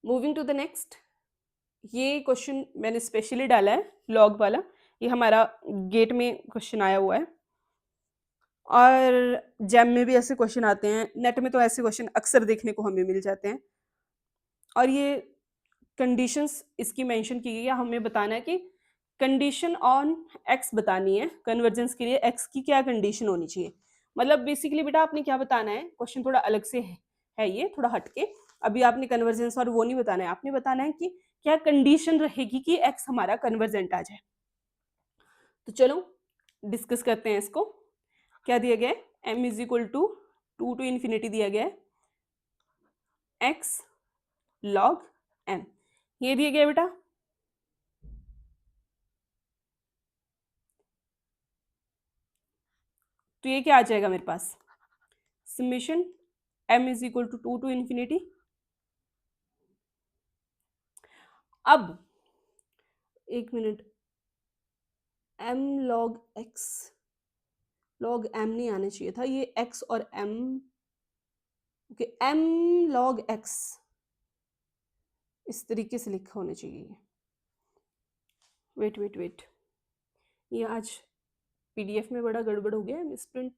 मूविंग टू द नेक्स्ट, ये क्वेश्चन मैंने स्पेशली डाला है लॉग वाला, ये हमारा गेट में क्वेश्चन आया हुआ है, और जैम में भी ऐसे क्वेश्चन आते हैं, नेट में तो ऐसे क्वेश्चन अक्सर देखने को हमें मिल जाते हैं। और ये कंडीशंस इसकी मेंशन की गई है, हमें बताना है कि कंडीशन ऑन एक्स बतानी है, कन्वर्जेंस के लिए एक्स की क्या कंडीशन होनी चाहिए। मतलब बेसिकली बेटा आपने क्या बताना है, क्वेश्चन थोड़ा अलग से है ये थोड़ा हटके। अभी आपने कन्वर्जेंस और वो नहीं बताना है, आपने बताना है कि क्या कंडीशन रहेगी कि एक्स हमारा कन्वर्जेंट आ जाए। तो चलो डिस्कस करते हैं इसको। क्या दिया गया है, m is equal to 2 to infinity दिया गया है, x log m, ये दिया गया है बेटा। तो ये क्या आ जाएगा मेरे पास, summation m is equal to 2 to infinity. अब एक minute, m log x, log m नहीं आना चाहिए था, ये x और m, okay, m log x इस तरीके से लिखा होना चाहिए। वेट वेट वेट, ये आज पीडीएफ में बड़ा गड़बड़ हो गया है, मिस प्रिंट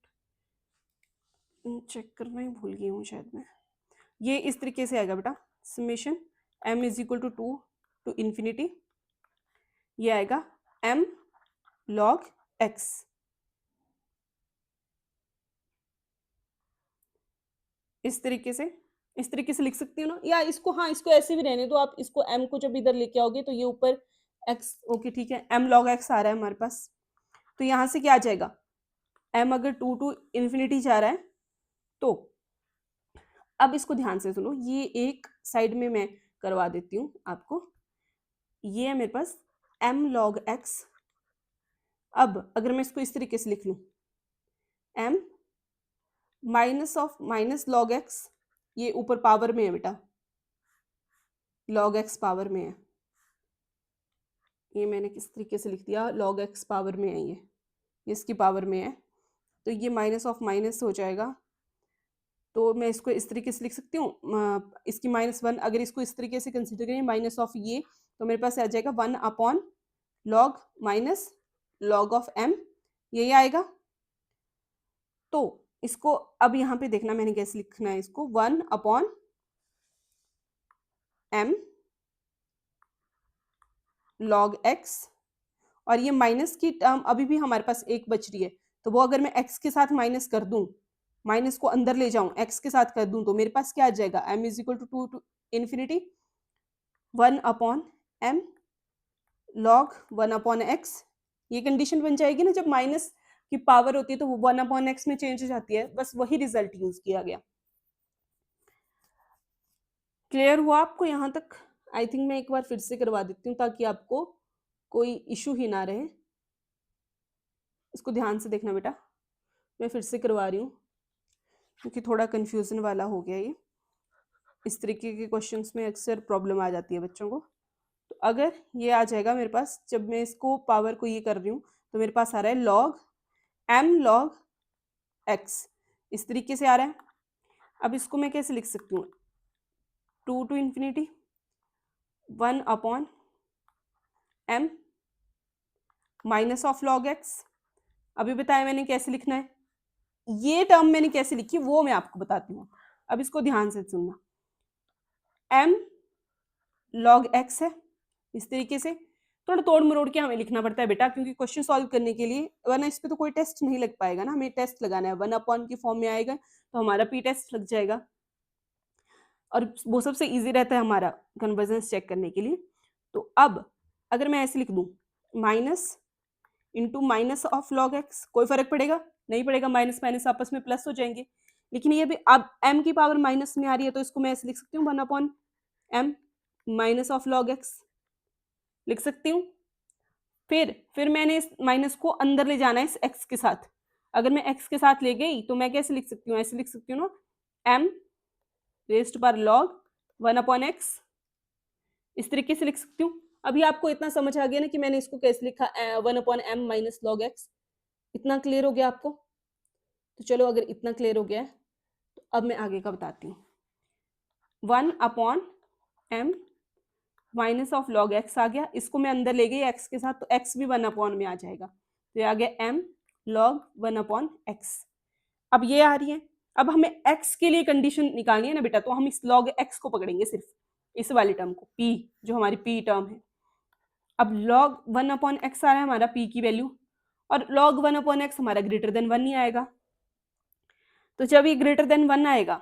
चेक करना ही भूल गई हूँ शायद मैं। ये इस तरीके से आएगा बेटा, summation m is equal to 2 to infinity, ये आएगा m log x। इस तरीके से लिख सकती हो ना, या इसको, हाँ इसको ऐसे भी रहने दो आप, इसको m को जब इधर लेके आओगे तो ये ऊपर x, ओके ठीक है, m log x आ रहा है हमारे पास। तो यहाँ से क्या आ जाएगा, m अगर 2 टू इन्फिनिटी जा रहा है, तो अब इसको ध्यान से सुनो, ये एक साइड में मैं करवा देती हूँ आपको। ये है मेरे पास m log x। अब अगर मैं इसको इस तरीके से लिख लूँ, m minus of minus log x, ये ऊपर पावर में है बेटा, log x पावर में है, ये मैंने किस तरीके से लिख दिया, log x पावर में है, ये इसकी पावर में है, तो ये माइनस ऑफ माइनस हो जाएगा, तो मैं इसको इस तरीके से लिख सकती हूँ, इसकी -1 अगर इसको इस तरीके से कंसिडर करें माइनस ऑफ ये, तो मेरे पास आ जाएगा 1 upon log minus log of m, यही आएगा। तो इसको अब यहाँ पे देखना मैंने कैसे लिखना है इसको, 1 अपॉन m लॉग x, और ये माइनस की टर्म अभी भी हमारे पास एक बच रही है, तो वो अगर मैं x के साथ माइनस कर दूं, माइनस को अंदर ले जाऊं x के साथ कर दूं, तो मेरे पास क्या आ जाएगा, m is equal to 2 to infinity 1 upon m log 1 upon x। ये कंडीशन बन जाएगी ना, जब माइनस की पावर होती है तो वो 1 अपॉन x में चेंज हो जाती है, बस वही रिजल्ट यूज किया गया। क्लियर हुआ आपको यहाँ तक? आई थिंक मैं एक बार फिर से करवा देती हूँ ताकि आपको कोई इशू ही ना रहे। इसको ध्यान से देखना बेटा, मैं फिर से करवा रही हूँ क्योंकि थोड़ा कंफ्यूजन वाला हो गया ये। इस तरीके के क्वेश्चंस में अक्सर प्रॉब्लम आ जाती है बच्चों को। तो अगर ये आ जाएगा मेरे पास, जब मैं इसको पावर को ये कर रही हूँ तो मेरे पास आ रहा है लॉग m लॉग x, इस तरीके से आ रहा है। अब इसको मैं कैसे लिख सकती हूँ, 2 to infinity 1 upon m minus of log x। अभी बताया मैंने कैसे लिखना है, ये टर्म मैंने कैसे लिखी वो मैं आपको बताती हूँ। अब इसको ध्यान से सुनना, m लॉग x है, इस तरीके से थोड़ा तोड़ मरोड़ के हमें लिखना पड़ता है बेटा, क्योंकि क्वेश्चन सॉल्व करने के लिए, वरना इस पे तो कोई टेस्ट नहीं लग पाएगा ना, हमें टेस्ट लगाना है। 1 अपॉन की फॉर्म में आएगा तो हमारा पी टेस्ट लग जाएगा, और वो सबसे इजी रहता है हमारा कन्वर्जेंस चेक करने के लिए। तो अब अगर मैं ऐसे लिख दूं, minus into minus of log x, कोई फर्क पड़ेगा नहीं पड़ेगा, माइनस माइनस आपस में प्लस हो जाएंगे। लेकिन ये भी अब m की पावर माइनस में आ रही है, तो इसको मैं ऐसे लिख सकती हूँ 1 upon m minus of log x, लिख सकती हूँ। फिर मैंने इस माइनस को अंदर ले जाना है इस x के साथ। अगर मैं x के साथ ले गई तो मैं कैसे लिख सकती हूँ, ऐसे लिख सकती हूँ ना, m रेज्ड पर लॉग 1 अपॉन x, इस तरीके से लिख सकती हूँ। अभी आपको इतना समझ आ गया ना कि मैंने इसको कैसे लिखा, 1 upon m minus log x। इतना क्लियर हो गया आपको? तो चलो, अगर इतना क्लियर हो गया है तो अब मैं आगे का बताती हूँ। 1 upon m minus of log x आ गया, इसको मैं अंदर ले गई x के साथ, तो x भी 1 अपॉन में आ जाएगा, तो ये आ गया m लॉग 1 अपॉन x। अब ये आ रही है, अब हमें x के लिए कंडीशन निकालनी है ना बेटा, तो हम इस लॉग x को पकड़ेंगे, सिर्फ इस वाली टर्म को, p जो हमारी p टर्म है। अब लॉग 1 अपॉन x आ रहा है हमारा p की वैल्यू, और लॉग 1 अपॉन x हमारा ग्रेटर देन 1 नहीं आएगा। तो जब ये ग्रेटर देन 1 आएगा,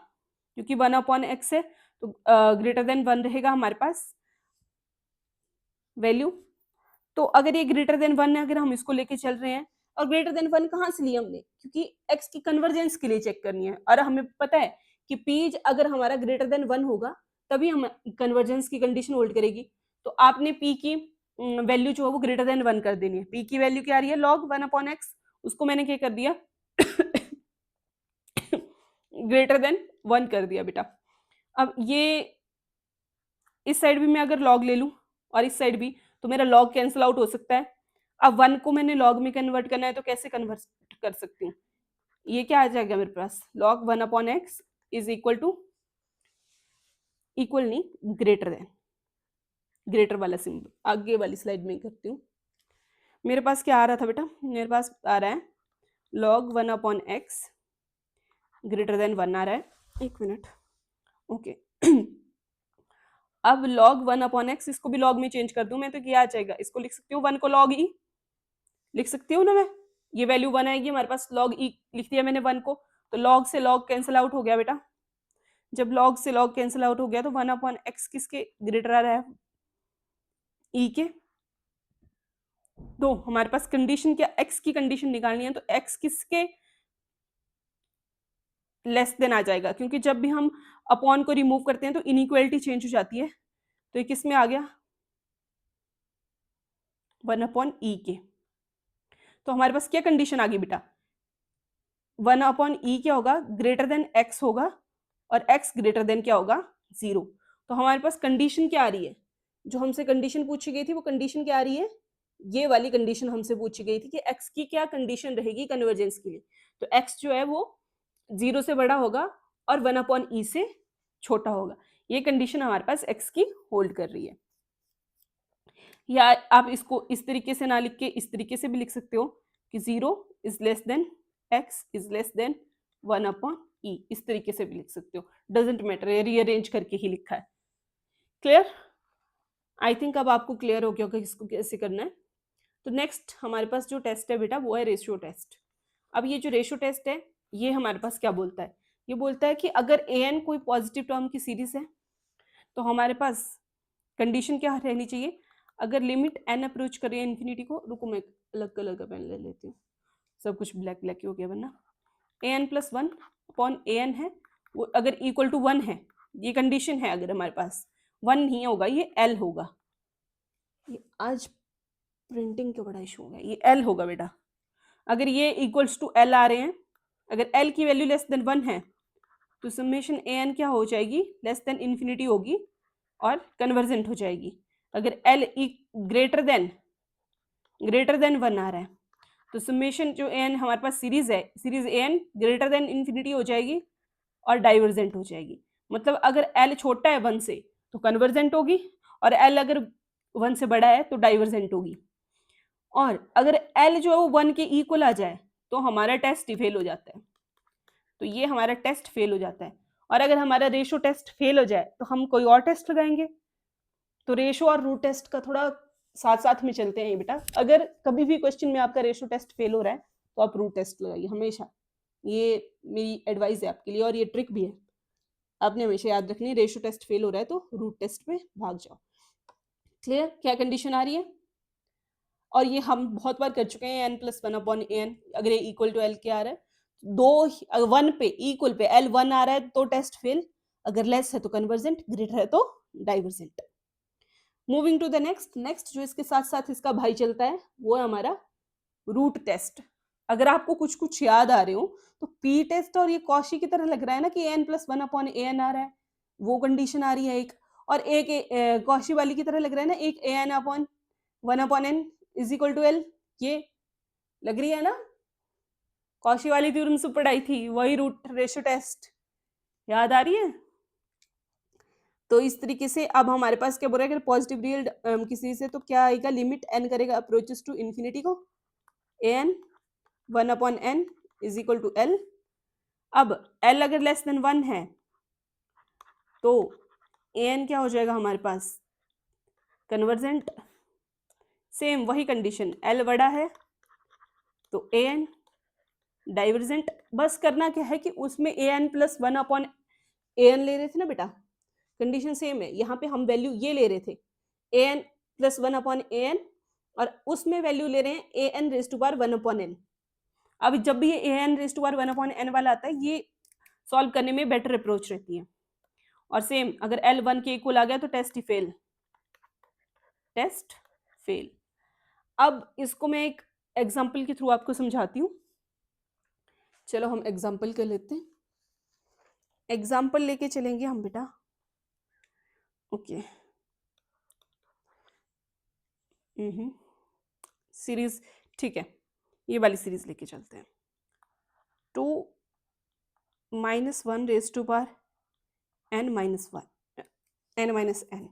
क्योंकि 1 अपॉन x है, तो ग्रेटर देन 1 रहेगा हमारे पास वैल्यू। तो अगर ये ग्रेटर देन 1 है, अगर हम इसको लेके चल रहे हैं, और ग्रेटर देन 1 कहाँ से लिया हमने, क्योंकि x की कन्वर्जेंस के लिए चेक करनी है, और हमें पता है कि p अगर हमारा ग्रेटर देन 1 होगा तभी हम कन्वर्जेंस की कंडीशन होल्ड करेगी। तो आपने p की वैल्यू जो है वो ग्रेटर देन 1 कर देनी है। p की वैल्यू क्या आ रही है, लॉग 1 अपॉन x, उसको मैंने क्या कर दिया ग्रेटर देन 1 कर दिया बेटा। अब ये इस साइड भी मैं अगर लॉग ले लूं और इस साइड भी, तो मेरा लॉग कैंसिल आउट हो सकता है। अब 1 को मैंने लॉग में कन्वर्ट करना है, तो कैसे कन्वर्ट कर सकती हूँ, ये क्या आ जाएगा मेरे पास, log 1 upon X is equal to, equal नहीं, ग्रेटर देन, ग्रेटर वाला सिंबल आगे वाली स्लाइड में करती हूँ। मेरे पास क्या आ रहा था बेटा, मेरे पास आ रहा है log 1 upon x greater than 1 आ रहा है, एक मिनट, ओके। अब log 1 अपॉन एक्स, इसको भी log में चेंज कर दूं मैं, तो क्या आ जाएगा, इसको लिख सकती हूँ 1 को log e, लिख सकती हूँ ना मैं, ये वैल्यू 1 आएगी हमारे पास, log e लिख दिया मैंने 1 को, तो log से log कैंसिल आउट हो गया बेटा। जब log से log कैंसिल आउट हो गया तो 1 अपॉन एक्स किसके ग्रेटर आ रहा है, e के। तो हमारे पास कंडीशन क्या, x की कंडीशन निकालनी है, तो x किसके लेस देन आ जाएगा, क्योंकि जब भी हम अपॉन को रिमूव करते हैं तो इनइक्वालिटी चेंज हो जाती है। तो ये किस में आ गया, 1 अपॉन ई के। तो हमारे पास क्या कंडीशन आ गई बेटा, 1 अपॉन ई क्या होगा, ग्रेटर देन एक्स होगा, और x ग्रेटर देन क्या होगा, 0। तो हमारे पास कंडीशन क्या आ रही है, जो हमसे कंडीशन पूछी गई थी वो कंडीशन क्या आ रही है, ये वाली कंडीशन हमसे पूछी गई थी कि x की क्या कंडीशन रहेगी कन्वर्जेंस के लिए। तो x जो है वो 0 से बड़ा होगा और 1/e से छोटा होगा। ये कंडीशन हमारे पास x की होल्ड कर रही है। या आप इसको इस तरीके से ना लिख के इस तरीके से भी लिख सकते हो कि 0 is less than x is less than 1/e, इस तरीके से भी लिख सकते हो, डजेंट मैटर, ये रीअरेंज करके ही लिखा है। क्लियर? आई थिंक अब आपको क्लियर हो गया होगा इसको कैसे करना है। तो नेक्स्ट हमारे पास जो टेस्ट है बेटा वो है रेशियो टेस्ट। अब ये जो रेशियो टेस्ट है ये हमारे पास क्या बोलता है, ये बोलता है कि अगर an कोई पॉजिटिव टर्म की सीरीज है तो हमारे पास कंडीशन क्या रहनी चाहिए, अगर लिमिट n अप्रोच करे इन्फिनिटी को, रुको मैं अलग कलर का पेन ले लेती हूँ, सब कुछ ब्लैक ब्लैक ही हो गया वरना, an प्लस 1 अपॉन an है वो अगर इक्वल टू 1 है, ये कंडीशन है, अगर हमारे पास 1 नहीं होगा ये l होगा। ये आज प्रिंटिंग का बड़ा इशू हो गया, ये l होगा बेटा। अगर ये इक्वल्स टू l आ रहे हैं, अगर l की वैल्यू लेस देन 1 है तो समेशन an क्या हो जाएगी, लेस देन इन्फिनिटी होगी और कन्वर्जेंट हो जाएगी। अगर l ग्रेटर देन 1 आ रहा है तो समेशन जो an हमारे पास सीरीज है, series an greater than infinity हो जाएगी और डाइवर्जेंट हो जाएगी। मतलब अगर l छोटा है 1 से तो कन्वर्जेंट होगी और l अगर 1 से बड़ा है तो डाइवर्जेंट होगी। और अगर l जो है वो 1 के इक्वल आ जाए तो हमारा टेस्ट ही फेल हो जाता है। तो ये हमारा टेस्ट फेल हो जाता है। और अगर हमारा रेशो टेस्ट फेल हो जाए तो हम कोई और टेस्ट लगाएंगे। तो रेशो और रूट टेस्ट का थोड़ा साथ साथ में चलते हैं बेटा। अगर कभी भी क्वेश्चन में आपका रेशो टेस्ट फेल हो रहा है तो आप रूट टेस्ट लगाइए हमेशा, ये मेरी एडवाइस है आपके लिए और ये ट्रिक भी है, आपने हमेशा याद रखनी है। रेशो टेस्ट फेल हो रहा है तो रूट टेस्ट में भाग जाओ। क्लियर? क्या कंडीशन आ रही है? और ये हम बहुत बार कर चुके हैं, n प्लस 1/an, अगर ये इक्वल टू l क्या आ रहा है, 1 पे इक्वल पे l 1 आ रहा है तो टेस्ट फेल, अगर लेस है तो कन्वर्जेंट, ग्रेटर है तो divergent. Moving to the next जो इसके साथ साथ इसका भाई चलता है वो है हमारा रूट टेस्ट। अगर आपको कुछ कुछ याद आ रहे हो तो पी टेस्ट और ये कॉशी की तरह लग रहा है ना कि n प्लस 1/an आ रहा है, वो कंडीशन आ रही है एक, और एक कॉशी वाली की तरह लग रहा है ना, एक an/1/n is equal to l, ये लग रही है ना, कॉशी वाली थ्योरम से पढ़ाई थी, वही रूट रेशियो टेस्ट याद आ रही है। तो इस तरीके से अब हमारे पास क्या बोल रहा है, अगर पॉजिटिव रियल किसी से तो क्या आएगा, लिमिट n करेगा अप्रोचेस टू इन्फिनिटी को, an 1/n is equal to l। अब l अगर लेस देन 1 है तो an क्या हो जाएगा हमारे पास, कन्वर्जेंट। सेम वही कंडीशन, l बड़ा है तो an डाइवर्जेंट। बस करना क्या है कि उसमें an प्लस 1/an ले रहे थे ना बेटा, कंडीशन सेम है, यहाँ पे हम वैल्यू ये ले रहे थे an प्लस 1/an और उसमें वैल्यू ले रहे हैं an raise to power 1/n। अब जब भी ये an raise to power 1/n वाला आता है ये सॉल्व करने में बेटर अप्रोच रहती है। और सेम अगर l 1 के इक्वल आ गया तो टेस्ट ही फेल, टेस्ट फेल। अब इसको मैं एक एग्जाम्पल के थ्रू आपको समझाती हूँ। चलो हम एग्जाम्पल कर लेते हैं, एग्जाम्पल लेके चलेंगे हम बेटा। ओके सीरीज, ठीक है, ये वाली सीरीज लेके चलते हैं। 2 - 1 raise to power n - 1 n-n,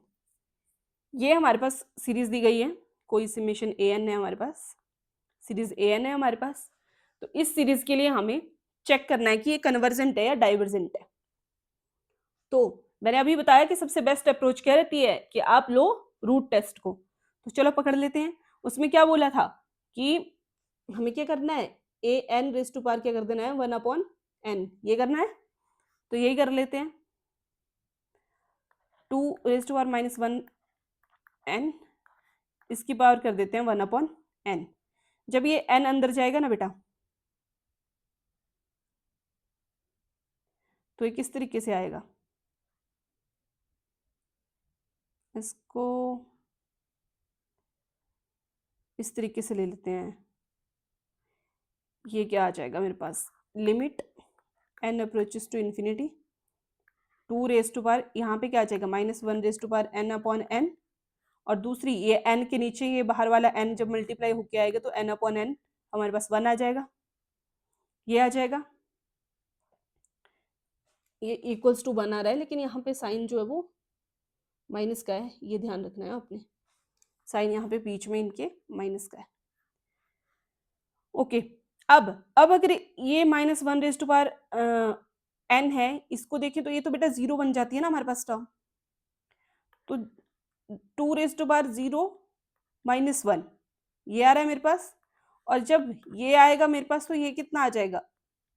ये हमारे पास सीरीज दी गई है, कोई समेशन an है हमारे पास, सीरीज an है हमारे पास। तो इस सीरीज के लिए हमें चेक करना है कि ये कन्वर्जेंट है या डाइवर्जेंट है। तो मैंने अभी बताया कि सबसे बेस्ट अप्रोच क्या रहती है कि आप लो रूट टेस्ट को। तो चलो पकड़ लेते हैं, उसमें क्या बोला था कि हमें क्या करना है, an रेज टू पावर क्या कर देना है 1/n, ये करना है। तो यही कर लेते हैं, 2 रेज टू पावर -1n, इसकी पावर कर देते हैं 1/n। जब ये n अंदर जाएगा ना बेटा तो ये किस तरीके से आएगा, इसको इस तरीके से ले लेते हैं। ये क्या आ जाएगा मेरे पास, limit n approaches to infinity 2 raise to power, यहाँ पे क्या आ जाएगा -1 रेज टू पावर n/n, और दूसरी ये n के नीचे ये बाहर वाला n जब मल्टीप्लाई होके आएगा तो n/n हमारे पास 1 आ जाएगा, ये आ जाएगा। ये इक्वल्स टू 1 आ रहा है, लेकिन यहाँ पे साइन जो है वो माइनस का है, ये ध्यान रखना है आपने। साइन यहाँ पे बीच में इनके माइनस का है। ओके, अब अगर ये -1 n है, इसको देखें तो ये तो बेटा 0 बन जाती है ना हमारे पास टर्म। तो 2 0 -1 ये आ रहा है मेरे पास, और जब ये आएगा मेरे पास तो ये कितना आ जाएगा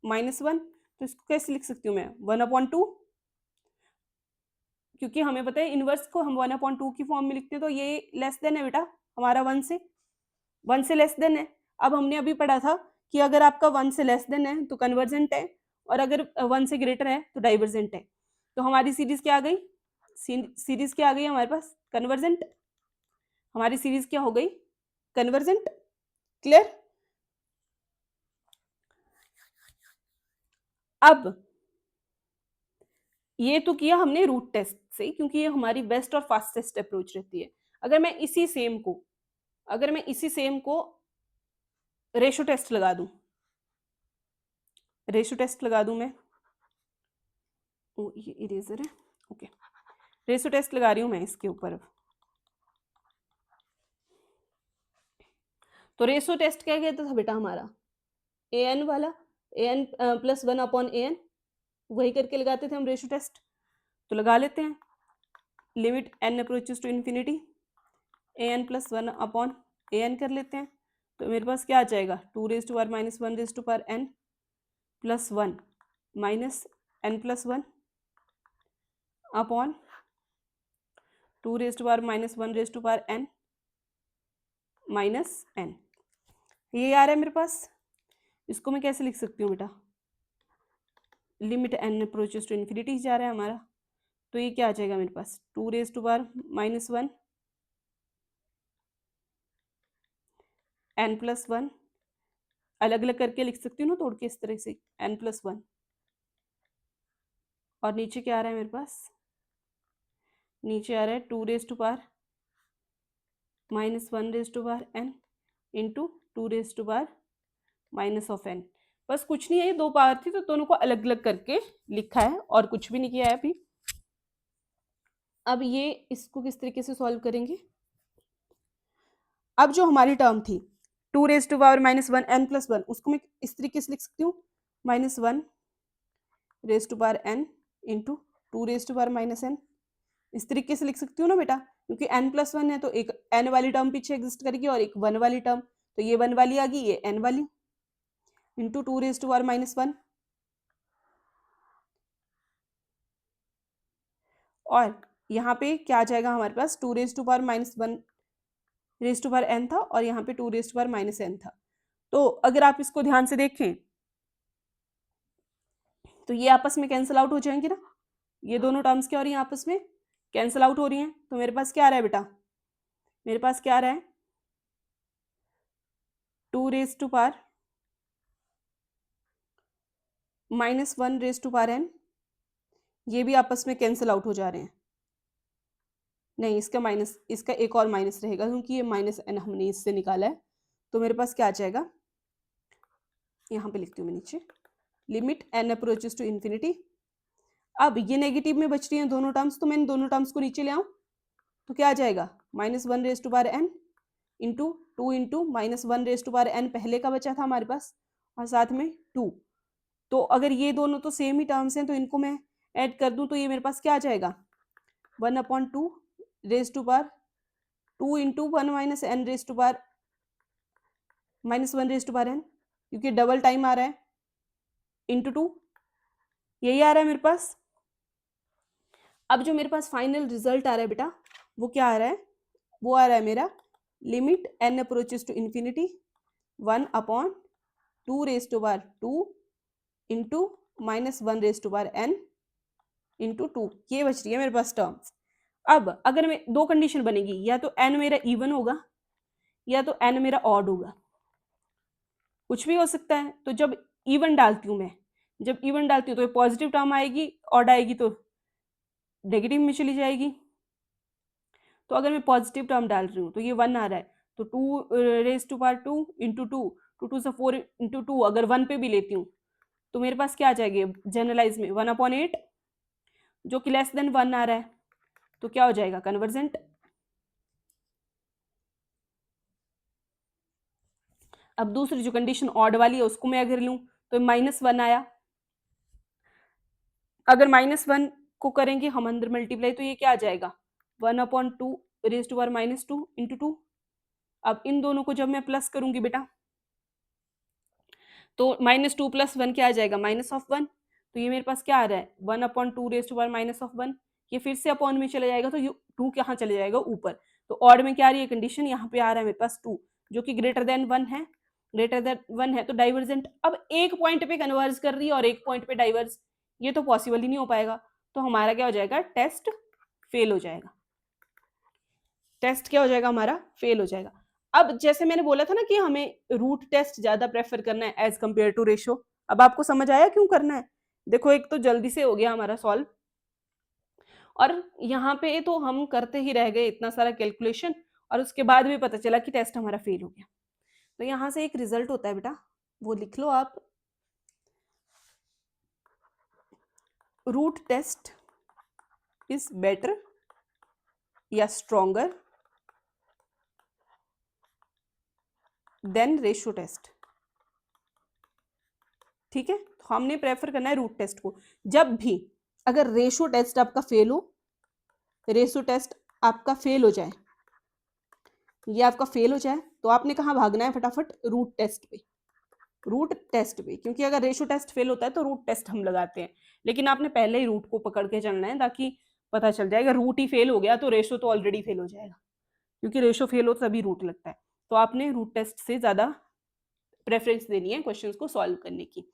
-1। तो इसको कैसे लिख सकती हूँ मैं 1/2, क्योंकि हमें पता है इनवर्स को हम 1/2 की फॉर्म में लिखते हैं, तो ये लेस देन है बेटा हमारा 1 से लेस देन है। अब हमने अभी पढ़ा था कि अगर आपका 1 से लेस देन है तो कन्वर्जेंट है, और अगर 1 से ग्रेटर है तो डाइवर्जेंट है। तो हमारी सीरीज क्या आ गई, सीरीज क्या आ गई हमारे पास, कन्वर्जेंट। हमारी सीरीज क्या हो गई, कन्वर्जेंट। क्लियर। अब ये तो किया हमने रूट टेस्ट से, क्योंकि ये हमारी बेस्ट और फास्टेस्ट अप्रोच रहती है। अगर मैं इसी सेम को रेशो टेस्ट लगा दूं, मैं, ओ ये इरेजर है, ओके, रेशो टेस्ट लगा रही हूं मैं इसके ऊपर। अब तो रेशो टेस्ट क्या कहता था बेटा हमारा, an वाला, an + 1/an, वही करके लगाते थे हम रेशो टेस्ट। तो लगा लेते हैं, limit n approaches to infinity an + 1/an कर लेते हैं। तो मेरे पास क्या आ जाएगा, 2 - (1) - 1 n + 1 minus n + 1 upon 2 - (1) - n -n। ये आ रहा है मेरे पास। इसको मैं कैसे लिख सकती हूँ बेटा, limit n approaches to infinity जा रहा है हमारा, तो ये क्या आ जाएगा मेरे पास, 2 - (1) n + 1, अलग अलग करके लिख सकती हूँ ना तोड़ के इस तरह से, n + 1, और नीचे क्या आ रहा है मेरे पास, नीचे आ रहा है 2 - (1) n इंटू 2 -n। बस कुछ नहीं है, ये 2 पावर थी तो दोनों को अलग अलग करके लिखा है, और कुछ भी नहीं किया है अभी। अब ये इसको किस तरीके से सॉल्व करेंगे, अब जो हमारी टर्म थी 2 (1) - n + 1, उसको मैं इस तरीके से लिख सकती हूँ, -1 n इंटू 2 n, इस तरीके से लिख सकती हूँ ना बेटा, क्योंकि n + 1 है तो एक n वाली टर्म पीछे एग्जिस्ट करेगी और एक 1 वाली टर्म, तो ये 1 वाली आ गई, ये n वाली, इंटू 2 (1) और यहाँ पे क्या आ जाएगा हमारे पास, 2 (1) n था, और यहाँ पे 2 (n) था। तो अगर आप इसको ध्यान से देखें तो ये आपस में कैंसिल आउट हो जाएंगे ना, ये दोनों टर्म्स क्या हो रही हैं, आपस में कैंसिल आउट हो रही हैं। तो मेरे पास क्या आ रहा है बेटा, मेरे पास क्या आ रहा है, 2 (1) n, ये भी आपस में कैंसिल आउट हो जा रहे हैं। नहीं, इसका माइनस, इसका एक और माइनस रहेगा, क्योंकि ये -n हमने इससे निकाला है। तो मेरे पास क्या आ जाएगा, यहाँ पे लिखती हूँ मैं नीचे, limit n approaches to infinity. अब ये नेगेटिव में बच रही हैं दोनों टर्म्स, तो मैं इन दोनों टर्म्स को नीचे ले आऊँ तो क्या आ जाएगा, -1 इंटू 2 इंटू -1 n पहले का बचा था हमारे पास, और साथ में 2। तो अगर ये दोनों तो सेम ही टर्म्स हैं तो इनको मैं ऐड कर दूं, तो ये मेरे पास क्या आ जाएगा, 1/2 2 इंटू 1 -1 n, क्योंकि डबल टाइम आ रहा है, इंटू 2, यही आ रहा है मेरे पास। अब जो मेरे पास फाइनल रिजल्ट आ रहा है बेटा, वो क्या आ रहा है, वो आ रहा है मेरा limit n approaches to infinity 1/2 into -1 n into 2, ये बच रही है मेरे पास टर्म्स। अब अगर मैं, दो कंडीशन बनेगी, या तो n मेरा इवन होगा या तो n मेरा ऑड होगा, कुछ भी हो सकता है। तो जब इवन डालती हूँ मैं, जब इवन डालती हूँ तो पॉजिटिव टर्म आएगी, ऑड आएगी तो नेगेटिव में चली जाएगी। तो अगर मैं पॉजिटिव टर्म डाल रही हूँ तो ये 1 आ रहा है, तो 2 इंटू 2 से 4 इंटू 2, अगर 1 पे भी लेती हूँ तो मेरे पास क्या आ जाएगी जनरलाइज में 1/8 जो कि लेस देन 1 आ रहा है, तो क्या हो जाएगा कन्वर्जेंट। अब दूसरी जो कंडीशन ऑड वाली है उसको मैं अगर लूं तो -1 आया। अगर -1 को करेंगे हम अंदर मल्टीप्लाई तो ये क्या आ जाएगा 1/2 रेज़ टू पावर -2 इंटू 2। अब इन दोनों को जब मैं प्लस करूंगी बेटा तो -2 + 1 क्या आ जाएगा -1। तो ये मेरे पास क्या आ रहा है 1/2 रेज़ टू पावर -1। ये फिर से अपॉन में चला जाएगा तो ये 2 कहाँ चले जाएगा ऊपर। तो ऑड में क्या आ रही है कंडीशन, यहाँ पे आ रहा है मेरे पास 2 जो कि ग्रेटर देन 1 है, ग्रेटर देन 1 है तो डाइवर्जेंट। अब एक पॉइंट पे कन्वर्ज कर रही है और एक पॉइंट पे डाइवर्ज, ये तो पॉसिबल ही नहीं हो पाएगा। तो हमारा क्या हो जाएगा टेस्ट फेल हो जाएगा। टेस्ट क्या हो जाएगा हमारा फेल हो जाएगा। अब जैसे मैंने बोला था ना कि हमें रूट टेस्ट ज्यादा प्रेफर करना है एज कंपेयर टू रेशो। अब आपको समझ आया क्यों करना है। देखो एक तो जल्दी से हो गया हमारा सॉल्व, और यहाँ पे तो हम करते ही रह गए इतना सारा कैलकुलेशन, और उसके बाद भी पता चला कि टेस्ट हमारा फेल हो गया। तो यहाँ से एक रिजल्ट होता है बेटा, वो लिख लो आप, रूट टेस्ट इज बेटर या स्ट्रोंगर देन रेशियो टेस्ट। ठीक है, तो हमने प्रेफर करना है रूट टेस्ट को। जब भी अगर रेशियो टेस्ट आपका फेल हो, रेशियो टेस्ट आपका फेल हो जाए, ये आपका फेल हो जाए, तो आपने कहाँ भागना है फटाफट रूट टेस्ट पे, रूट टेस्ट पे। क्योंकि अगर रेशियो टेस्ट फेल होता है तो रूट टेस्ट हम लगाते हैं, लेकिन आपने पहले ही रूट को पकड़ के चलना है ताकि पता चल जाएगा। रूट ही फेल हो गया तो रेशियो तो ऑलरेडी फेल हो जाएगा, क्योंकि रेशियो फेल हो तभी रूट लगता है। तो आपने रूट टेस्ट से ज्यादा प्रेफरेंस देनी है क्वेश्चंस को सॉल्व करने की।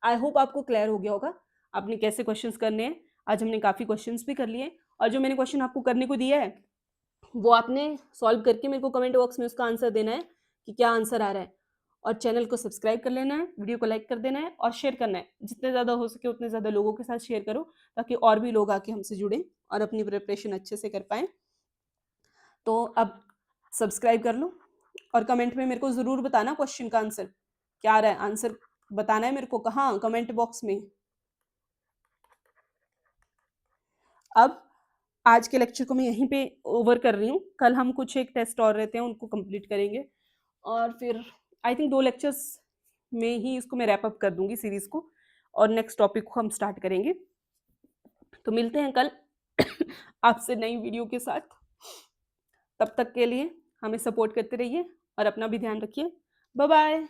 आई होप आपको क्लियर हो गया होगा आपने कैसे क्वेश्चंस करने हैं। आज हमने काफी क्वेश्चंस भी कर लिए, और जो मैंने क्वेश्चन आपको करने को दिया है वो आपने सॉल्व करके मेरे को कमेंट बॉक्स में उसका आंसर देना है कि क्या आंसर आ रहा है। और चैनल को सब्सक्राइब कर लेना है, वीडियो को लाइक कर देना है और शेयर करना है। जितने ज़्यादा हो सके उतने ज़्यादा लोगों के साथ शेयर करो ताकि और भी लोग आके हमसे जुड़ें और अपनी प्रिपरेशन अच्छे से कर पाएँ। तो अब सब्सक्राइब कर लो और कमेंट में मेरे को ज़रूर बताना क्वेश्चन का आंसर क्या आ रहा है। आंसर बताना है मेरे को, कहाँ, कमेंट बॉक्स में। अब आज के लेक्चर को मैं यहीं पे ओवर कर रही हूँ। कल हम कुछ एक टेस्ट और रहते हैं उनको कंप्लीट करेंगे, और फिर आई थिंक 2 लेक्चर्स में ही इसको मैं रैप अप कर दूंगी सीरीज को, और नेक्स्ट टॉपिक को हम स्टार्ट करेंगे। तो मिलते हैं कल आपसे नई वीडियो के साथ। तब तक के लिए हमें सपोर्ट करते रहिए और अपना भी ध्यान रखिए। Bye bye.